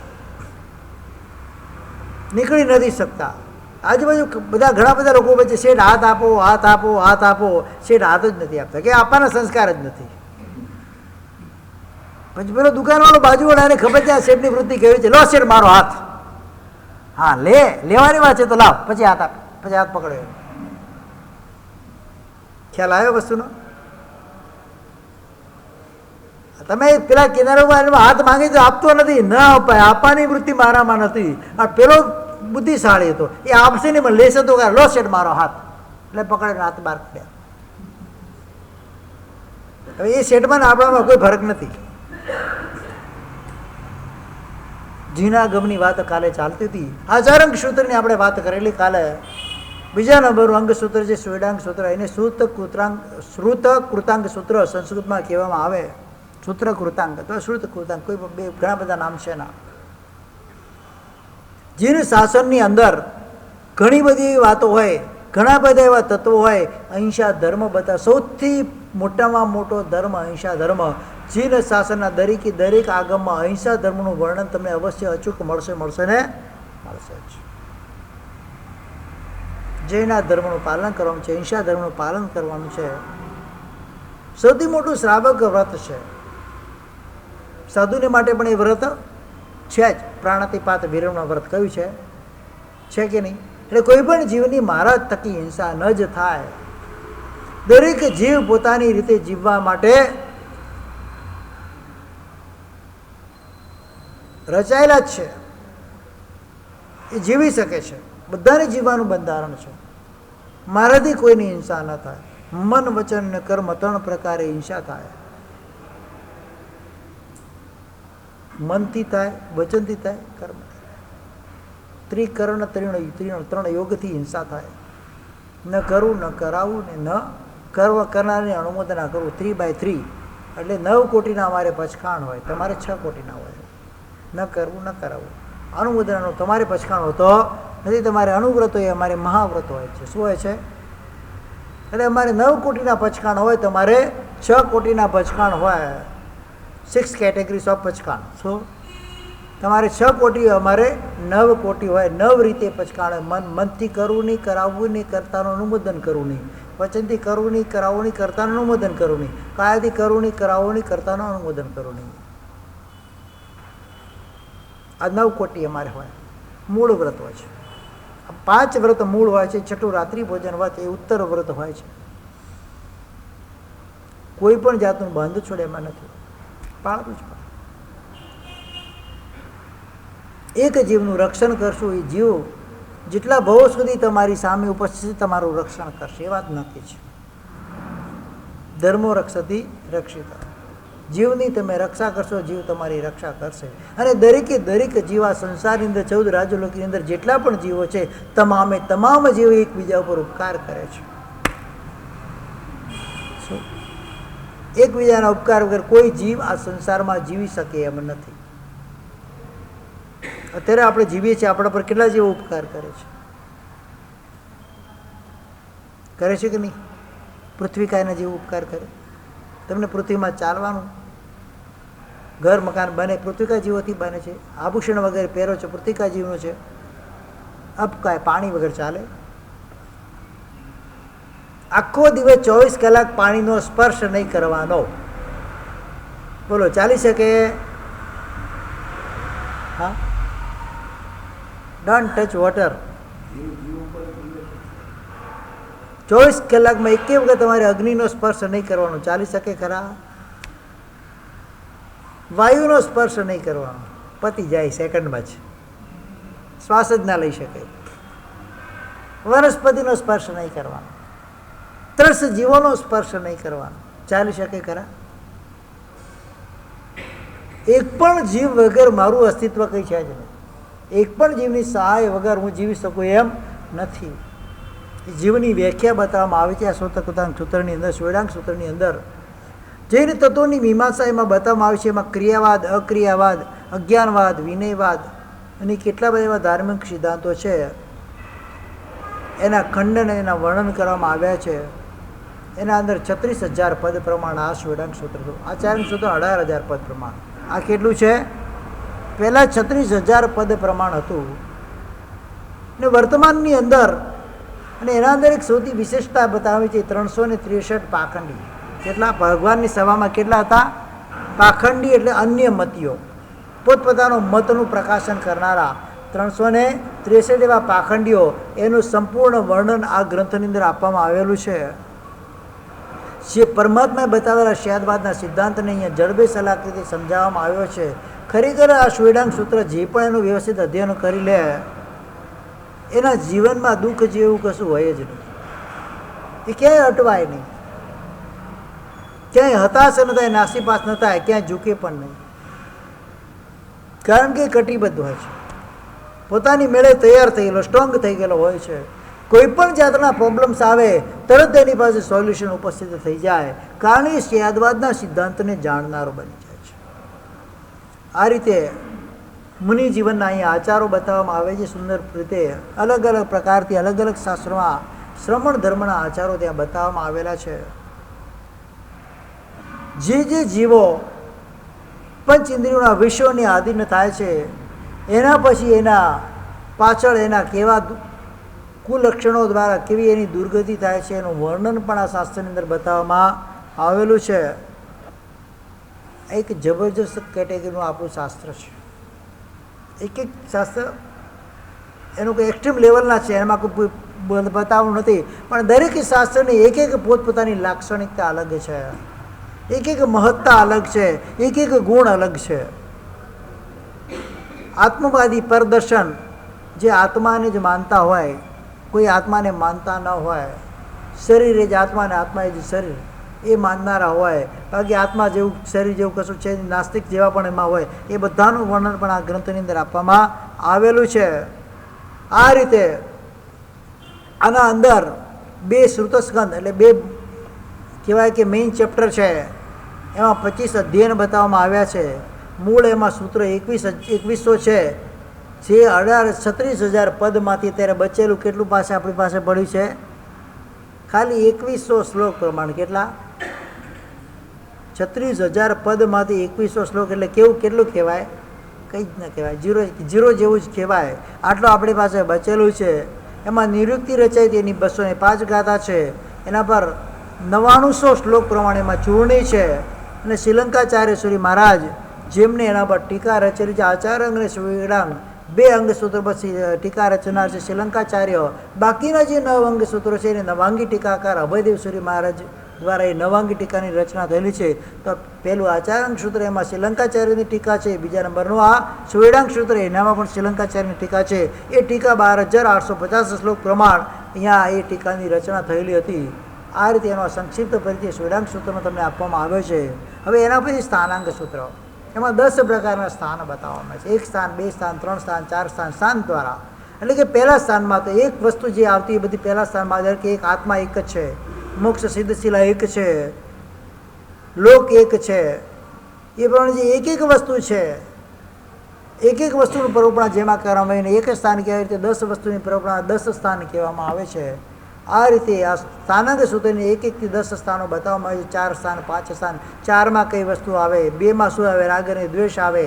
નીકળી નથી શકતા. આજુબાજુ ઘણા બધા લોકો વચ્ચે શેઠ હાથ આપો, હાથ આપો, હાથ આપો. શેઠ હાથ જ નથી આપતા, કે આપવાના સંસ્કાર જ નથી. પછી પેલો દુકાનવાળો બાજુવાળાને ખબર છે આ શેઠની વૃત્તિ કેવી છે. લો શેઠ મારો હાથ. હા, લેવાની વાત છે તો લાવ. પછી હાથ આપ. પછી હાથ પકડ્યો. ખ્યાલ આવ્યો વસ્તુનો? તમે પેલા કિનારામાં હાથ માંગી તો આપતો નથી, ન અપાય. આપવાની વૃત્તિ મારામાં નથી. આ પેલો બુદ્ધિશાળી હતો, એ આપશે નહીં, પણ લેશે તો લો શેઠ મારો હાથ. એટલે પકડે હાથ બહાર કાઢ્યા. હવે એ શેઠમાં આપણામાં કોઈ ફરક નથી. જીના ગમની વાત કાલે ચાલતી હતી. આચારંગ સૂત્રની આપણે વાત કરેલી કાલે. બીજા નંબરનું અંગસૂત્ર છે સ્વેડાંગ સૂત્ર. એને શ્રુત કૃતાંગ સૂત્ર સંસ્કૃતમાં કહેવામાં આવે. સૂત્ર કૃતાંગ તો શ્રુત કૃતાંગ, કોઈ ઘણા બધા નામ છે એના. જીન શાસનની અંદર ઘણી બધી એવી વાતો હોય, ઘણા બધા એવા તત્વો હોય. અહિંસા ધર્મ બતા સૌથી મોટામાં મોટો ધર્મ અહિંસા ધર્મ. જીન શાસનના દરેક આગમમાં અહિંસા ધર્મનું વર્ણન તમને અવશ્ય અચૂક મળશે ને મળશે જ. જૈના ધર્મનું પાલન કરવાનું છે, અહિંસા ધર્મનું પાલન કરવાનું છે. સૌથી મોટું શ્રાવક વ્રત છે. સાધુને માટે પણ એ વ્રત છે જ. પ્રાણાતિપાત વિરમણ વ્રત કયું છે કે નહીં? એટલે કોઈ પણ જીવની મારા થકી હિંસા ન જ થાય. દરેક જીવ પોતાની રીતે જીવવા માટે રચાયેલા જ છે. એ જીવી શકે છે. બધાને જીવવાનું બંધારણ છે. મારાથી કોઈની હિંસા ન થાય. મન વચન ને કર્મ 3 પ્રકારે હિંસા થાય. મનથી થાય, વચનથી થાય, કર્મ. ત્રિકરણ 3 યોગથી હિંસા થાય. ન કરવું, ન કરાવવું ને ન કરનારને અનુમોદના કરવું. 3/3 એટલે 9 કોટીના અમારે પચખાણ હોય, તમારે 6 કોટીના હોય. ન કરવું, ન કરાવવું. અનુમોદનાનું તમારે પચખાણ હોય તો નથી, તમારે અનુવ્રત હોય, અમારે મહાવ્રત હોય છે. શું હોય છે? એટલે અમારે 9 કોટીના પચખાણ હોય, તમારે 6 કોટીના પચખાણ હોય. 6 કેટેગરીઝ ઓફ પચખાણ. શું? તમારે 6 કોટી હોય, અમારે 9 કોટી હોય. 9 રીતે પચખાણ હોય. મનથી કરવું નહીં, કરાવવું નહીં, કર્તાનું અનુમોદન કરવું નહીં. વચનથી કરવું નહીં, કરાવવું નહીં, કર્તાનું અનુમોદન કરવું નહીં. કાયાથી કરવું નહીં, કરાવવું નહીં, કર્તાનું અનુમોદન કરવું નહીં. આ 9 કોટી અમારે હોય. મૂળ વ્રત હોય છે. 5 વ્રત મૂળ હોય છે. 6ઠું રાત્રિ ભોજન વ્રત એ ઉત્તર વ્રત હોય છે. કોઈ પણ જાતનું બંધ છોડે એમાં નથી, પાળવું જ પડે. એક જીવનું રક્ષણ કરશું, એ જીવ જેટલા ભાવો સુધી તમારી સામે ઉપસ્થિત તમારું રક્ષણ કરશે, એ વાત નક્કી છે. ધર્મો રક્ષતી રક્ષિત. જીવની તમે રક્ષા કરશો, જીવ તમારી રક્ષા કરશે. અને દરેક જીવ આ સંસારની અંદર 14 રાજ્યલોકની અંદર જેટલા પણ જીવો છે, તમામ જીવો એકબીજા ઉપર ઉપકાર કરે છે. શું? એકબીજાના ઉપકાર વગર કોઈ જીવ આ સંસારમાં જીવી શકે એમ નથી. અત્યારે આપણે જીવીએ છીએ, આપણા પર કેટલા જેવો ઉપકાર કરે છે કે નહીં? પૃથ્વીકાયના જેવો ઉપકાર કરે. તમને પૃથ્વીમાં ચાલવાનું, ઘર મકાન બને પૃથ્વીકા જીવોથી બને છે. આભૂષણ વગેરે પહેરો છે, પૃથ્વીકા જીવનો છે. અપકાય પાણી વગર ચાલે. આખો દિવસ 24 કલાક પાણીનો સ્પર્શ નહીં કરવાનો. બોલો, ચાલી શકે? હા, ડોન્ટ ટચ વોટર. 24 કલાકમાં એકે વખત તમારે અગ્નિનો સ્પર્શ નહીં કરવાનો. ચાલી શકે ખરા? વાયુનો સ્પર્શ નહીં કરવાનો. પતી જાય સેકન્ડમાં જ, શ્વાસ જ ના લઈ શકે. વનસ્પતિનો સ્પર્શ નહીં કરવાનો. 3 જીવોનો સ્પર્શ નહીં કરવાનો. ચાલી શકે ખરા? એક પણ જીવ વગર મારું અસ્તિત્વ કંઈ છે જ નહીં. એક પણ જીવની સહાય વગર હું જીવી શકું એમ નથી. જીવની વ્યાખ્યા બતાવવામાં આવે છે આ શ્રોતકૃતાંગ સૂત્રની અંદર, સ્વેડાંગ સૂત્રની અંદર. જે તત્વોની મીમાંસા એમાં બતાવવામાં આવે છે, એમાં ક્રિયાવાદ, અક્રિયાવાદ, અજ્ઞાનવાદ, વિનયવાદ અને કેટલા બધા એવા ધાર્મિક સિદ્ધાંતો છે, એના ખંડન, એના વર્ણન કરવામાં આવ્યા છે. એના અંદર 36,000 પદ પ્રમાણ આ સ્વેડાંગ સૂત્ર હતું. આ ચારંગ સૂત્ર 18,000 પદ પ્રમાણ. આ કેટલું છે? પહેલાં 36,000 પદ પ્રમાણ હતું ને વર્તમાનની અંદર. અને એના અંદર એક સૌથી વિશેષતા બતાવી છે, 363 પાખંડી. કેટલા? ભગવાનની સભામાં કેટલા હતા? પાખંડી એટલે અન્ય મતીઓ, પોતપોતાનો મતનું પ્રકાશન કરનારા 363 એવા પાખંડીઓ. એનું સંપૂર્ણ વર્ણન આ ગ્રંથની અંદર આપવામાં આવેલું છે. જે પરમાત્માએ બતાવેલા શાદવાદના સિદ્ધાંતને અહીંયા જડબે સલાકથી સમજાવવામાં આવ્યો છે. ખરેખર આ સ્વેડાંગ સૂત્ર જે પણ એનું વ્યવસ્થિત અધ્યયન કરી લે, એના જીવનમાં દુઃખ જેવું કશું હોય જ નહીં. એ ક્યાંય અટવાય નહીં, ક્યાંય હતાશ ન થાય, નાસીપાસ ન થાય, ક્યાંય ઝૂકે પણ નહીં. કારણ કે કટિબદ્ધ હોય છે, પોતાની મેળે તૈયાર થયેલો, સ્ટ્રોંગ થઈ ગયેલો હોય છે. કોઈ પણ જાતના પ્રોબ્લેમ્સ આવે તરત એની પાસે સોલ્યુશન ઉપસ્થિત થઈ જાય, કારણ એ સ્યાદવાદના સિદ્ધાંતને જાણનારો બની જાય છે. આ રીતે મુનિ જીવનના અહીંયા આચારો બતાવવામાં આવે છે સુંદર રીતે. અલગ અલગ પ્રકારથી અલગ અલગ શાસ્ત્રોમાં શ્રમણ ધર્મના આચારો ત્યાં બતાવવામાં આવેલા છે. જે જીવો પંચ ઇન્દ્રિયોના વિષયોની આધીન થાય છે, એના પછી એના પાછળ એના કેવા કુલક્ષણો દ્વારા કેવી એની દુર્ગતિ થાય છે એનું વર્ણન પણ આ શાસ્ત્રની અંદર બતાવવામાં આવેલું છે. એક જબરજસ્ત કેટેગરીનું આપણું શાસ્ત્ર છે. એક એક શાસ્ત્ર એનું કોઈ એક્સ્ટ્રીમ લેવલના છે, એમાં કોઈ બતાવવાનું નથી, પણ દરેક શાસ્ત્રની એક એક પોતપોતાની લાક્ષણિકતા અલગ છે, એક એક મહત્તા અલગ છે, એક એક ગુણ અલગ છે. આત્મવાદી પરદર્શન, જે આત્માને જ માનતા હોય, કોઈ આત્માને માનતા ન હોય, શરીર એ જ આત્મા ને આત્મા એ જ શરીર એ માનનારા હોય, બાકી આત્મા જેવું શરીર જેવું કશું છે, નાસ્તિક જેવા પણ એમાં હોય, એ બધાનું વર્ણન પણ આ ગ્રંથની અંદર આપવામાં આવેલું છે. આ રીતે આના અંદર 2 શ્રુતસ્કંદ એટલે 2 કહેવાય કે મેઇન ચેપ્ટર છે, એમાં 25 અધ્યયન બતાવવામાં આવ્યા છે. મૂળ એમાં સૂત્ર 2100 છે, જે 36,000 પદમાંથી અત્યારે બચેલું કેટલું પાસે આપણી પાસે પડ્યું છે? ખાલી 2100 શ્લોક પ્રમાણે. કેટલા? 36,000 પદમાંથી 2100 શ્લોક એટલે કેટલું કહેવાય? કંઈ જ ન કહેવાય, ઝીરો જેવું જ કહેવાય. આટલું આપણી પાસે બચેલું છે. એમાં નિવૃત્તિ રચાઈ હતી એની 205 ગાથા છે, એના પર 9900 શ્લોક પ્રમાણે એમાં ચૂર્ણી છે. અને શ્રીલંકાચાર્ય શ્રી મહારાજ જેમને એના પર ટીકા રચેલી છે, આચાર્ય અંગ અને શ્રીડાંગ 2 અંગસૂત્રો પછી ટીકા રચનાર છે શ્રીલંકાચાર્ય. બાકીના જે 9 અંગસૂત્રો છે એને નવાંગી ટીકાકાર અભયદેવ શ્રી મહારાજ દ્વારા એ નવાંગી ટીકાની રચના થયેલી છે. તો પહેલું આચાર્ય સૂત્ર એમાં શ્રીલંકાચાર્યની ટીકા છે, બીજા નંબરનું આ શ્વેડાંગ સૂત્ર એનામાં પણ શ્રીલંકાચાર્યની ટીકા છે. એ ટીકા 12,850 શ્લોક પ્રમાણ અહીંયા એ ટીકાની રચના થયેલી હતી. આ રીતે એનો સંક્ષિપ્ત પરિચય શ્વેડાંગ સૂત્રમાં તમને આપવામાં આવ્યો છે. હવે એના પછી સ્થાનાંગ સૂત્ર, એમાં 10 પ્રકારના સ્થાન બતાવવામાં આવે છે. 1 સ્થાન, 2 સ્થાન, 3 સ્થાન, 4 સ્થાન, સ્થાન દ્વારા. એટલે કે પહેલા સ્થાનમાં તો એક વસ્તુ જે આવતી એ બધી પહેલા સ્થાનમાં આવે કે એક આત્મા એક જ છે, મોક્ષ સિદ્ધશીલા એક છે, લોક એક છે. એ પ્રમાણે જે એક એક વસ્તુ છે, એક એક વસ્તુનું પ્રરૂપણા જેમાં કરવામાં આવે ને એક સ્થાન કહેવાય, રીતે 10 વસ્તુની પ્રરૂપણા 10 સ્થાન કહેવામાં આવે છે. આ રીતે આ સ્થાનાંગ સૂત્રની 1-1 થી 10 સ્થાનો બતાવવામાં આવે છે. 4 સ્થાન, 5 સ્થાન, 4માં કઈ વસ્તુ આવે, 2માં શું આવે, રાગ અને દ્વેષ આવે,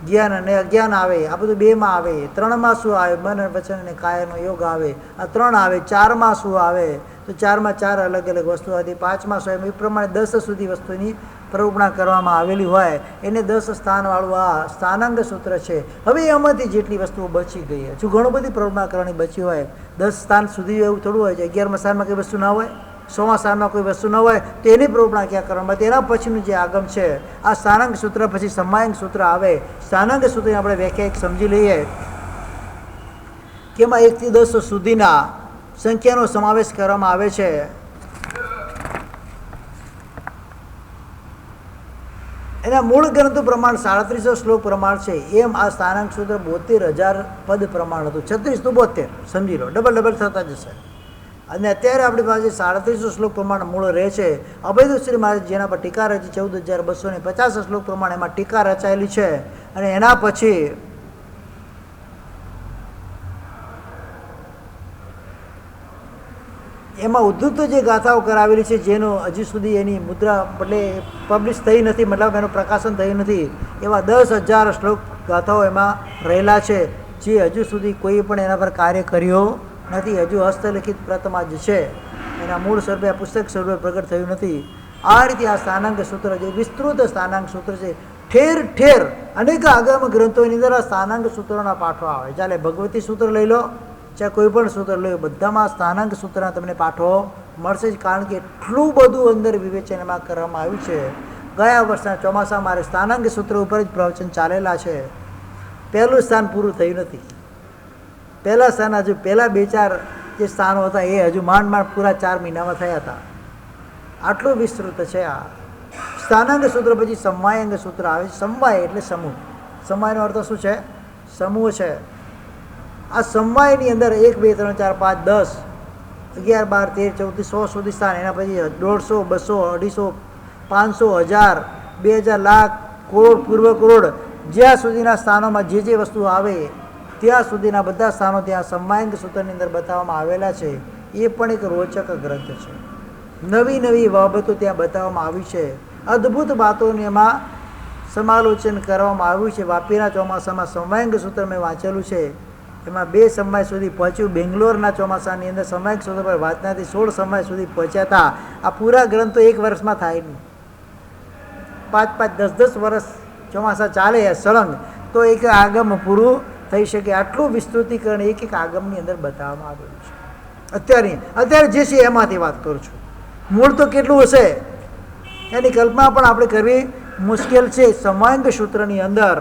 જ્ઞાન અને અજ્ઞાન આવે, આ બધું 2માં આવે. 3માં શું આવે, મન વચન અને કાયનો યોગ આવે, આ 3 આવે. 4માં શું આવે, તો 4માં 4 અલગ અલગ વસ્તુ હતી. 5માં શું એમ એ પ્રમાણે 10 સુધી વસ્તુની પ્રરૂપણા કરવામાં આવેલી હોય એને 10 સ્થાનવાળું આ સ્થાનાંગ સૂત્ર છે. હવે એમાંથી જેટલી વસ્તુઓ બચી ગઈ, હજુ ઘણું બધી પ્રરૂપણા કરવાની બચી હોય, 10 સ્થાન સુધી એવું થોડું હોય છે. 11મા સ્થાનમાં કોઈ વસ્તુ ના હોય, 100મા સ્થાનમાં કોઈ વસ્તુ ન હોય, તો એની પ્રરૂપણા ક્યાં કરવામાં? તેના પછીનું જે આગમ છે આ સ્થાનાંગ સૂત્ર પછી સમયાંગ સૂત્ર આવે. સ્થાનાંગ સૂત્રની આપણે વ્યાખ્યા એક સમજી લઈએ કે એમાં 1 થી 10 સુધીના સંખ્યાનો સમાવેશ કરવામાં આવે છે. એના મૂળ ગ્રંથો પ્રમાણ 3700 શ્લોક પ્રમાણ છે. એમ આ સ્થાનાંગ સૂત્ર 72,000 પદ પ્રમાણ હતું. 36 તો 72 સમજી લો, ડબલ થતા જશે. અને અત્યારે આપણી પાસે 3700 શ્લોક પ્રમાણ મૂળ રહે છે. અભયદેવ શ્રી મહારાજ જેના પર ટીકા રચી 14,250 શ્લોક પ્રમાણે એમાં ટીકા રચાયેલી છે. અને એના પછી એમાં ઉદ્ધૃત જે ગાથાઓ કરાવેલી છે, જેનો હજી સુધી એની મુદ્રા એટલે પબ્લિશ થઈ નથી, મતલબ એનું પ્રકાશન થયું નથી, એવા 10,000 શ્લોક ગાથાઓ એમાં રહેલા છે, જે હજુ સુધી કોઈ પણ એના પર કાર્ય કર્યો નથી. હજુ હસ્તલિખિત પ્રતમાં જ છે, એના મૂળ સ્વરૂપે પુસ્તક સ્વરૂપે પ્રગટ થયું નથી. આ રીતે આ સ્થાનાંગ સૂત્ર જે વિસ્તૃત સ્થાનાંગ સૂત્ર છે, ઠેર ઠેર અનેક આગમ ગ્રંથોની અંદર આ સ્થાનાંગ સૂત્રોના પાઠો આવે. ચાલે ભગવતી સૂત્ર લઈ લો, ચાહે કોઈ પણ સૂત્ર લઈ લો, બધામાં સ્થાનાંગ સૂત્રના તમને પાઠો મળશે જ. કારણ કે એટલું બધું અંદર વિવેચન એમાં કરવામાં આવ્યું છે. ગયા વર્ષના ચોમાસામાં મારે સ્થાનાંગ સૂત્ર ઉપર જ પ્રવચન ચાલેલા છે. પહેલું સ્થાન પૂરું થયું નથી. પહેલાં સ્થાન હજુ પહેલાં 2-4 જે સ્થાનો હતા એ હજુ માંડ પૂરા 4 મહિનામાં થયા હતા. આટલું વિસ્તૃત છે આ સ્થાનાંગ સૂત્ર પછી સમવાયાંગ સૂત્ર આવે છે. સમવાય એટલે સમૂહ. સમવાયનો અર્થ શું છે? સમૂહ છે. આ સમવાયની અંદર 1 2 3 4 5 10 11 12 13 14 100 સુધી સ્થાન, એના પછી 150 200 250 500 1000 2000 લાખ કરોડ પૂર્વ કરોડ જ્યાં સુધીના સ્થાનોમાં જે વસ્તુ આવે ત્યાં સુધીના બધા સ્થાનો ત્યાં સમવાયાંગ સૂત્રની અંદર બતાવવામાં આવેલા છે. એ પણ એક રોચક ગ્રંથ છે. નવી નવી બાબતો ત્યાં બતાવવામાં આવી છે. અદ્ભુત વાતોને એમાં સમાલોચન કરવામાં આવ્યું છે. વાપીના ચોમાસામાં સમવાયાંગ સૂત્ર મેં વાંચેલું છે. એમાં 2 સમવાય સુધી પહોંચ્યું. બેંગ્લોરના ચોમાસાની અંદર સમવાયાંગ સૂત્ર પર વાંચનાથી 16 સમવાય સુધી પહોંચ્યા હતા. આ પૂરા ગ્રંથો 1 વર્ષમાં થાય નહીં. 5 10 વર્ષ ચોમાસા ચાલે સળંગ તો એક આગમ પૂરું થઈ શકે. આટલું વિસ્તૃતિકરણ એક આગમની અંદર બતાવવામાં આવેલું છે. અત્યારે જે છે એમાંથી વાત કરું છું. મૂળ તો કેટલું હશે એની કલ્પના પણ આપણે કરવી મુશ્કેલ છે. સમવાયાંગ સૂત્રની અંદર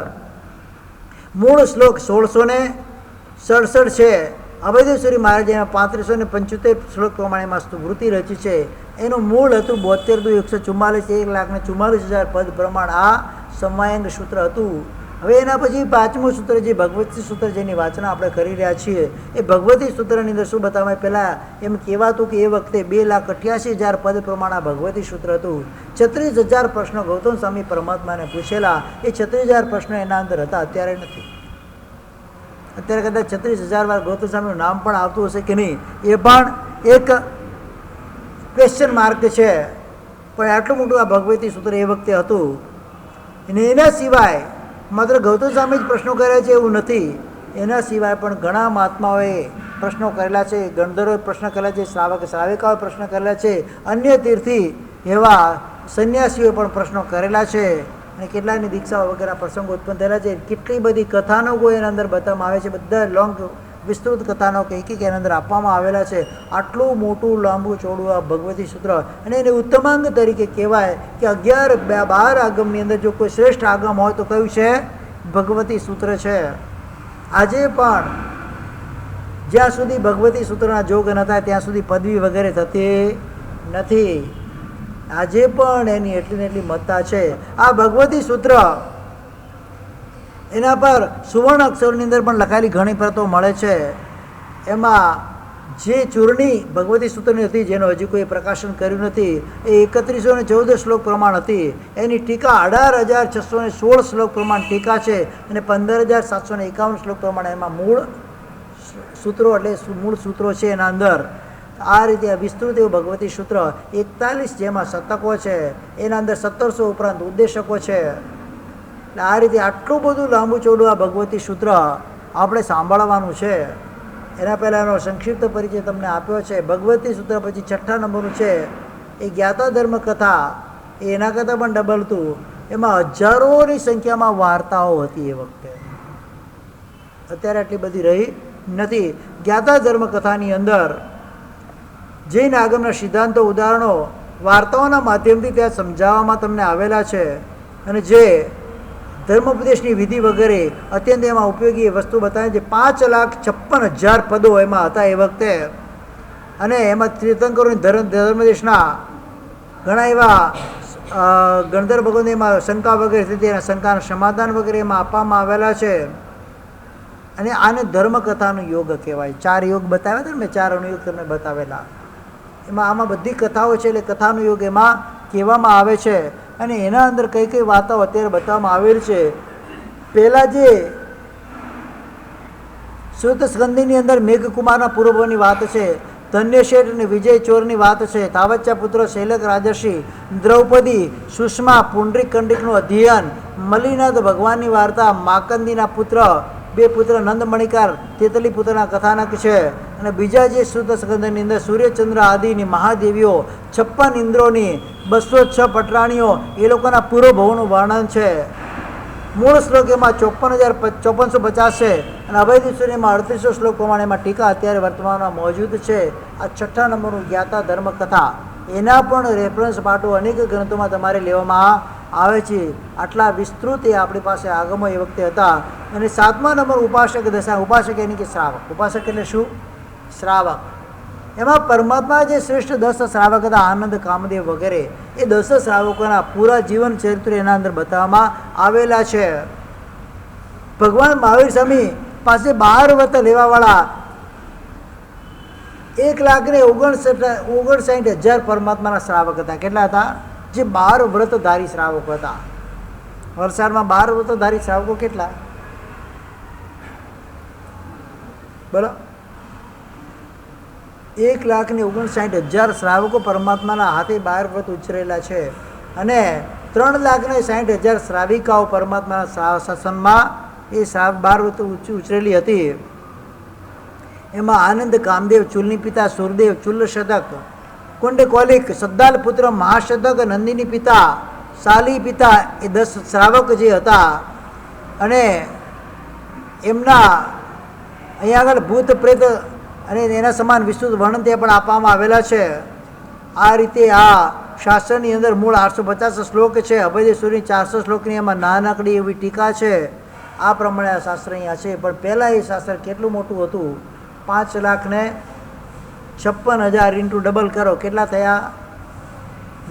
મૂળ શ્લોક 1667 છે. અભયદેવસુરી મહારાજે 3575 શ્લોક પ્રમાણે એમાં સ્મૃતિ રચી છે. એનું મૂળ હતું 72 144 1,44,000 પદ પ્રમાણ આ સમવાયાંગ સૂત્ર હતું. હવે એના પછી 5મું સૂત્ર જે ભગવતી સૂત્ર જેની વાંચના આપણે કરી રહ્યા છીએ એ ભગવતી સૂત્રની અંદર શું બતાવાય? પહેલાં એમ કહેવાતું કે એ વખતે 2,88,000 પદ પ્રમાણ આ ભગવતી સૂત્ર હતું. 36,000 પ્રશ્નો ગૌતમ સ્વામી પરમાત્માને પૂછેલા. એ 36,000 પ્રશ્નો એના અંદર હતા. અત્યારે નથી. અત્યારે કદાચ 36,000 વાર ગૌતમ સ્વામીનું નામ પણ આવતું હશે કે નહીં એ પણ એક ક્વેશ્ચન માર્ક છે. પણ આટલું મોટું આ ભગવતી સૂત્ર એ વખતે હતું. અને એના સિવાય માત્ર ગૌતમ સ્વામી જ પ્રશ્નો કર્યા છે એવું નથી. એના સિવાય પણ ઘણા મહાત્માઓએ પ્રશ્નો કરેલા છે. ગણધરોએ પ્રશ્ન કરેલા છે. શ્રાવિકાઓએ પ્રશ્ન કરેલા છે. અન્ય તીર્થી એવા સંન્યાસીઓએ પણ પ્રશ્નો કરેલા છે. અને કેટલાકની દીક્ષાઓ વગેરે પ્રસંગો ઉત્પન્ન થયેલા છે. કેટલી બધી કથાનકો એના અંદર બતાવવામાં આવે છે. બધા લોંગ વિસ્તૃત કથાનકો એક એના અંદર આપવામાં આવેલા છે. આટલું મોટું લાંબુ ચોડું આ ભગવતી સૂત્ર અને એને ઉત્તમાંગ તરીકે કહેવાય કે 11 12 આગમની અંદર જો કોઈ શ્રેષ્ઠ આગમ હોય તો કયું છે? ભગવતી સૂત્ર છે. આજે પણ જ્યાં સુધી ભગવતી સૂત્રના જોગ ન થાય ત્યાં સુધી પદવી વગેરે થતી નથી. આજે પણ એની એટલી ને એટલી મહત્તા છે. આ ભગવતી સૂત્ર એના પર સુવર્ણ અક્ષરની અંદર પણ લખાયેલી ઘણી પ્રતો મળે છે. એમાં જે ચૂર્ણી ભગવતી સૂત્રની હતી જેનો હજી કોઈ પ્રકાશન કર્યું નથી એ 3114 શ્લોક પ્રમાણ હતી. એની ટીકા 18,616 શ્લોક પ્રમાણ ટીકા છે અને 15,751 શ્લોક પ્રમાણે એમાં મૂળ સૂત્રો એટલે મૂળ સૂત્રો છે એના અંદર. આ રીતે વિસ્તૃત એવું ભગવતી સૂત્ર 41 જેમાં શતકો છે. એના અંદર 1700 ઉપરાંત ઉદ્દેશકો છે. આ રીતે આટલું બધું લાંબુ ચોડું આ ભગવતી સૂત્ર આપણે સાંભળવાનું છે. એના પહેલાં એનો સંક્ષિપ્ત પરિચય તમને આપ્યો છે. ભગવતી સૂત્ર પછી 6થા નંબરનું છે એ જ્ઞાતા ધર્મ કથા. એના કરતાં પણ ડબલ હતું. એમાં હજારોની સંખ્યામાં વાર્તાઓ હતી એ વખતે. અત્યારે આટલી બધી રહી નથી. જ્ઞાતા ધર્મ કથાની અંદર જૈન આગમના સિદ્ધાંતો ઉદાહરણો વાર્તાઓના માધ્યમથી ત્યાં સમજાવવામાં તમને આવેલા છે. અને જે ધર્મોપદેશની વિધિ વગેરે અત્યંત એમાં ઉપયોગી વસ્તુ બતાવે છે. 5,56,000 પદો એમાં હતા એ વખતે. અને એમાં તીર્થંકરોની ધર્મદેશના ઘણા એવા ગણધર ભગવાન એમાં શંકા વગેરે થતી એના શંકાના સમાધાન વગેરે એમાં આપવામાં આવેલા છે. અને આને ધર્મકથાનો યોગ કહેવાય. 4 યોગ બતાવ્યા હતા ને મેં 4 અનુયોગ તમને બતાવેલા. એમાં આમાં બધી કથાઓ છે એટલે કથાનો યોગ એમાં કહેવામાં આવે છે. અને એના અંદર કઈ કઈ વાતો અત્યારે બતાવવામાં આવેલ છે. પહેલાં જે સુત સ્કંદની અંદર મેઘકુમારના પૂર્વની વાત છે. ધન્યશેઠ અને વિજય ચોરની વાત છે. તાવચ્ચા પુત્ર શૈલક રાજર્ષિ, દ્રૌપદી, સુષ્મા, પુંડરીક કંડિકનું અધ્યયન, મલ્લિનાથ ભગવાનની વાર્તા, માકંદીના પુત્ર 2 પુત્ર નંદમણિકાર તેતલી પુત્રના કથાનક છે. અને બીજા જે સુત સ્કંદની અંદર સૂર્યચંદ્ર આદિની મહાદેવીઓ, 56 ઇન્દ્રોની, 206 પટરાણીઓ એ લોકોના પૂર્વ ભવનું વર્ણન છે. મૂળ શ્લોક એમાં 54,550 છે. અને અભયદીશ્વરીમાં 3800 શ્લોક પ્રમાણે એમાં ટીકા અત્યારે વર્તમાનમાં મોજૂદ છે. આ 6થા નંબરનું જ્ઞાતા ધર્મ કથા એના પણ રેફરન્સ પાઠો અનેક ગ્રંથોમાં તમારે લેવામાં આવે છે. આટલા વિસ્તૃત એ આપણી પાસે આગમો એ વખતે હતા. અને 7મા નંબર ઉપાસક દશા. ઉપાસક એની કે શ્રાવક. ઉપાસક એટલે શું? શ્રાવક. એમાં પરમાત્મા જે શ્રેષ્ઠ 10 શ્રાવક હતા, આનંદ, કામદેવ વગેરે, એ 10 શ્રાવકોના પૂરા જીવન ચરિત્ર એના અંદર બતાવવામાં આવેલા છે. ભગવાન મહાવીર સ્વામી પાસે 12 વ્રત લેવાવાળા 1,59,000 પરમાત્માના શ્રાવક હતા. કેટલા હતા? જે 12 વ્રતધારી શ્રાવકો હતા. વલસાડમાં 12 વ્રતધારી શ્રાવકો કેટલા? બોલો. 1,59,000 શ્રાવકો પરમાત્માના હાથે 12 વ્રત ઉછરેલા છે. અને 3,60,000 શ્રાવિકાઓ પરમાત્માના શાસનમાં એ 12 વ્રત ઉછરેલી હતી. એમાં આનંદ, કામદેવ, ચૂલની પિતા સુરદેવ, ચુલ્લ શતક, કુંડ કોલિક, સદ્દાલ પુત્ર મહાશતક, નંદિની પિતા, શાલી પિતા, એ 10 શ્રાવક જે હતા. અને એમના અહીંયા આગળ ભૂત પ્રેત અને એના સમાન વિસ્તૃત વર્ણન તે પણ આપવામાં આવેલા છે. આ રીતે આ શાસ્ત્રની અંદર મૂળ 850 શ્લોક છે. અભયદેશ્વરની 400 શ્લોકની એમાં નાનકડી એવી ટીકા છે. આ પ્રમાણે આ શાસ્ત્ર અહીંયા છે. પણ પહેલાં એ શાસ્ત્ર કેટલું મોટું હતું? 5,56,000 ઇન્ટુ ડબલ કરો, કેટલા થયા?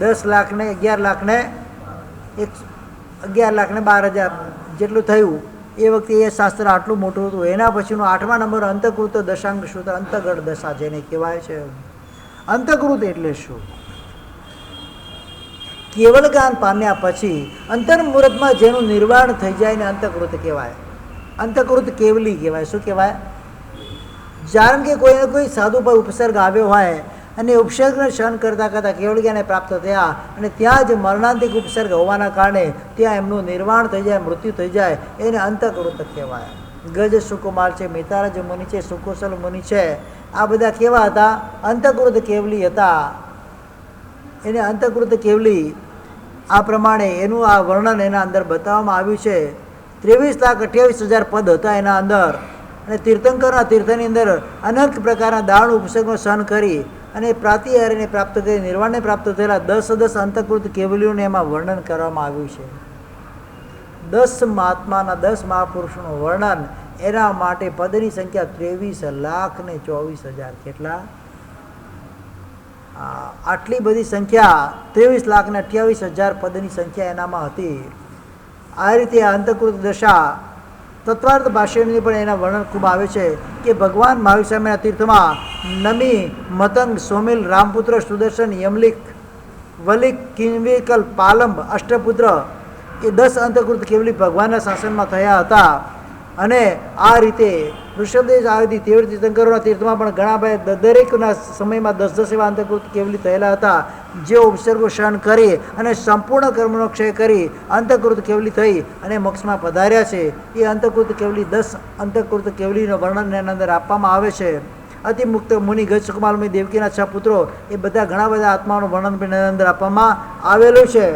11,12,000 જેટલું થયું. એ વખતે એ શાસ્ત્ર આટલું મોટું હતું. એના પછીનું 8મા નંબર અંતકૃત દશાંગ સૂત્ર, અંતગઢ દશા જેને કહેવાય છે. અંતકૃત એટલે શું? કેવળ જ્ઞાન પામ્યા પછી અંતર્મુહૂર્તમાં જેનું નિર્વાણ થઈ જાય ને અંતકૃત કહેવાય. અંતકૃત કેવલી કહેવાય. શું કહેવાય? કારણ કે કોઈને કોઈ સાધુ પર ઉપસર્ગ આવ્યો હોય અને ઉપસર્ગને સહન કરતાં કરતાં કેવળ જ્ઞાને પ્રાપ્ત થયા અને ત્યાં જ મરણાંતિક ઉપસર્ગ હોવાના કારણે ત્યાં એમનું નિર્વાણ થઈ જાય, મૃત્યુ થઈ જાય, એને અંતકૃત કહેવાય. ગજ સુકુમાર છે, મિતારજ મુનિ છે, સુકોસલ મુનિ છે, આ બધા કેવા હતા? અંતકૃત કેવલી હતા. એને અંતકૃત કેવલી આ પ્રમાણે એનું આ વર્ણન એના અંદર બતાવવામાં આવ્યું છે. 23,28,000 પદ હતા એના અંદર. અને તીર્થંકરના તીર્થની અંદર અનેક પ્રકારના દાણ ઉપસર્ગનો સહન કરી અને પ્રાતિહારીને પ્રાપ્ત કરી નિર્વાણને પ્રાપ્ત થયેલા 10 અંતકૃત કેવલીઓને એમાં વર્ણન કરવામાં આવ્યું છે. 10 મહાત્માના 10 મહાપુરુષોનું વર્ણન. એના માટે પદની સંખ્યા 23,24,000. કેટલા? આટલી બધી સંખ્યા 23,28,000 પદની સંખ્યા એનામાં હતી. આ રીતે આ અંતકૃત દશા તત્વાર્થ ભાષ્યની પણ એના વર્ણન ખૂબ આવે છે કે ભગવાન મહાવીર સ્વામીના તીર્થમાં નમી, મતંગ, સોમિલ, રામપુત્ર, સુદર્શન, યમલિક, વલિક, કિંવિકલ, પાલંબ, અષ્ટપુત્ર, એ 10 અંતકૃત કેવલી ભગવાનના શાસનમાં થયા હતા. અને આ રીતે ઋષભદેશ આદિ તીર્થંકરોના તીર્થમાં પણ ઘણા બધા દરેકના સમયમાં 10 એવા અંતકૃત કેવલી થયેલા હતા. જે ઉપસર્ગો સહન કરી અને સંપૂર્ણ કર્મનો ક્ષય કરી અંતકૃત કેવલી થઈ અને મોક્ષમાં પધાર્યા છે. એ અંતકૃત કેવલી 10 અંતકૃત કેવલીનું વર્ણન એના અંદર આપવામાં આવે છે. અતિમુક્ત મુનિ, ગજ સુકુમાર, દેવકીના 6 પુત્રો, એ બધા ઘણા બધા આત્માઓનું વર્ણન પણ એના અંદર આપવામાં આવેલું છે.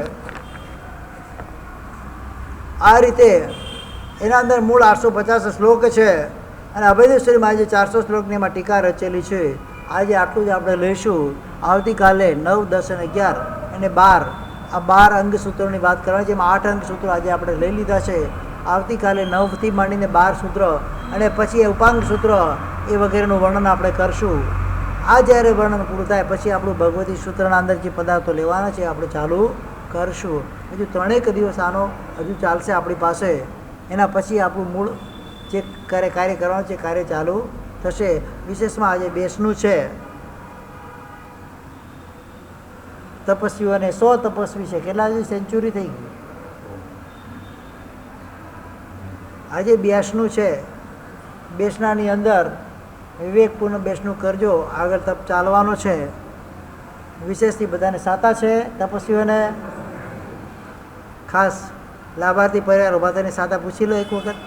આ રીતે એના અંદર મૂળ 850 શ્લોક છે. અને અભયદેશ્વરીમાં આજે 400 શ્લોકની એમાં ટીકા રચેલી છે. આજે આટલું જ આપણે લઈશું. આવતીકાલે 9, 10 અને 11 અને 12 આ 12 અંગ સૂત્રોની વાત કરવાની છે. એમાં 8 અંગ સૂત્રો આજે આપણે લઈ લીધા છે. આવતીકાલે 9થી માંડીને 12 સૂત્ર અને પછી એ ઉપાંગ સૂત્ર એ વગેરેનું વર્ણન આપણે કરશું. આ જ્યારે વર્ણન પૂરું થાય પછી આપણું ભગવતી સૂત્રના અંદર જે પદાર્થો લેવાના છે આપણે ચાલુ કરશું. હજુ 3 દિવસ આનો હજુ ચાલશે આપણી પાસે. એના પછી આપણું મૂળ જે કાર્ય કરવાનું છે કાર્ય ચાલુ થશે. વિશેષમાં આજે બેસનું છે. તપસ્વીઓને 100 તપસ્વી છે. કેટલા સેન્ચુરી થઈ ગઈ? આજે 82 છે. બેસનાની અંદર વિવેકપૂર્ણ બેસનું કરજો. આગળ તપ ચાલવાનો છે. વિશેષથી બધાને સાતા છે. તપસ્વીઓને ખાસ લાભાર્થી પરિવાર ઉભા થઈને સાતા પૂછી લો એક વખત.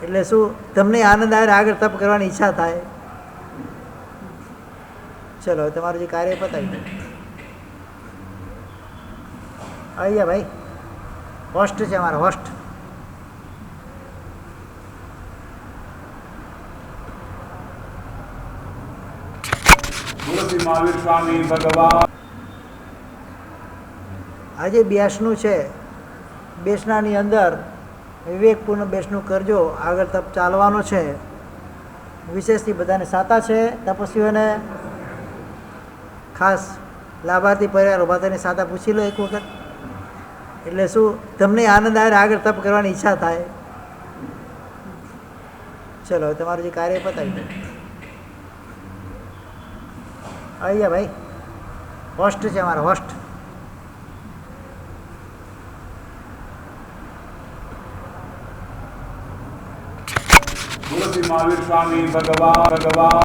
એટલે શું તમને આનંદ આવે, આગળ તપ કરવાની ઈચ્છા થાય. ચલો હવે તમારું જે કાર્ય પતાવી દો. આવી જા ભાઈ. હોસ્ટ છે અમારા, હોસ્ટ. મહાવીર સ્વામી ભગવાન. આજે 82 છે. બેસનાની અંદર વિવેકપૂર્ણ બેસનું કરજો. આગળ તપ ચાલવાનો છે. વિશેષથી બધાને સાતા છે. તપસ્વીઓને ખાસ લાભાર્થી પરિવાર ઉભા થઈને સાતા પૂછી લો એક વખત, એટલે શું તમને આનંદ આવે, આગળ તપ કરવાની ઈચ્છા થાય. ચલો હવે તમારું જે કાર્ય પતાવી દો. આવી ગયા ભાઈ, હોસ્ટ છે અમારો હોસ્ટ. બોલો શ્રી મહાવીર સ્વામી ભગવાન.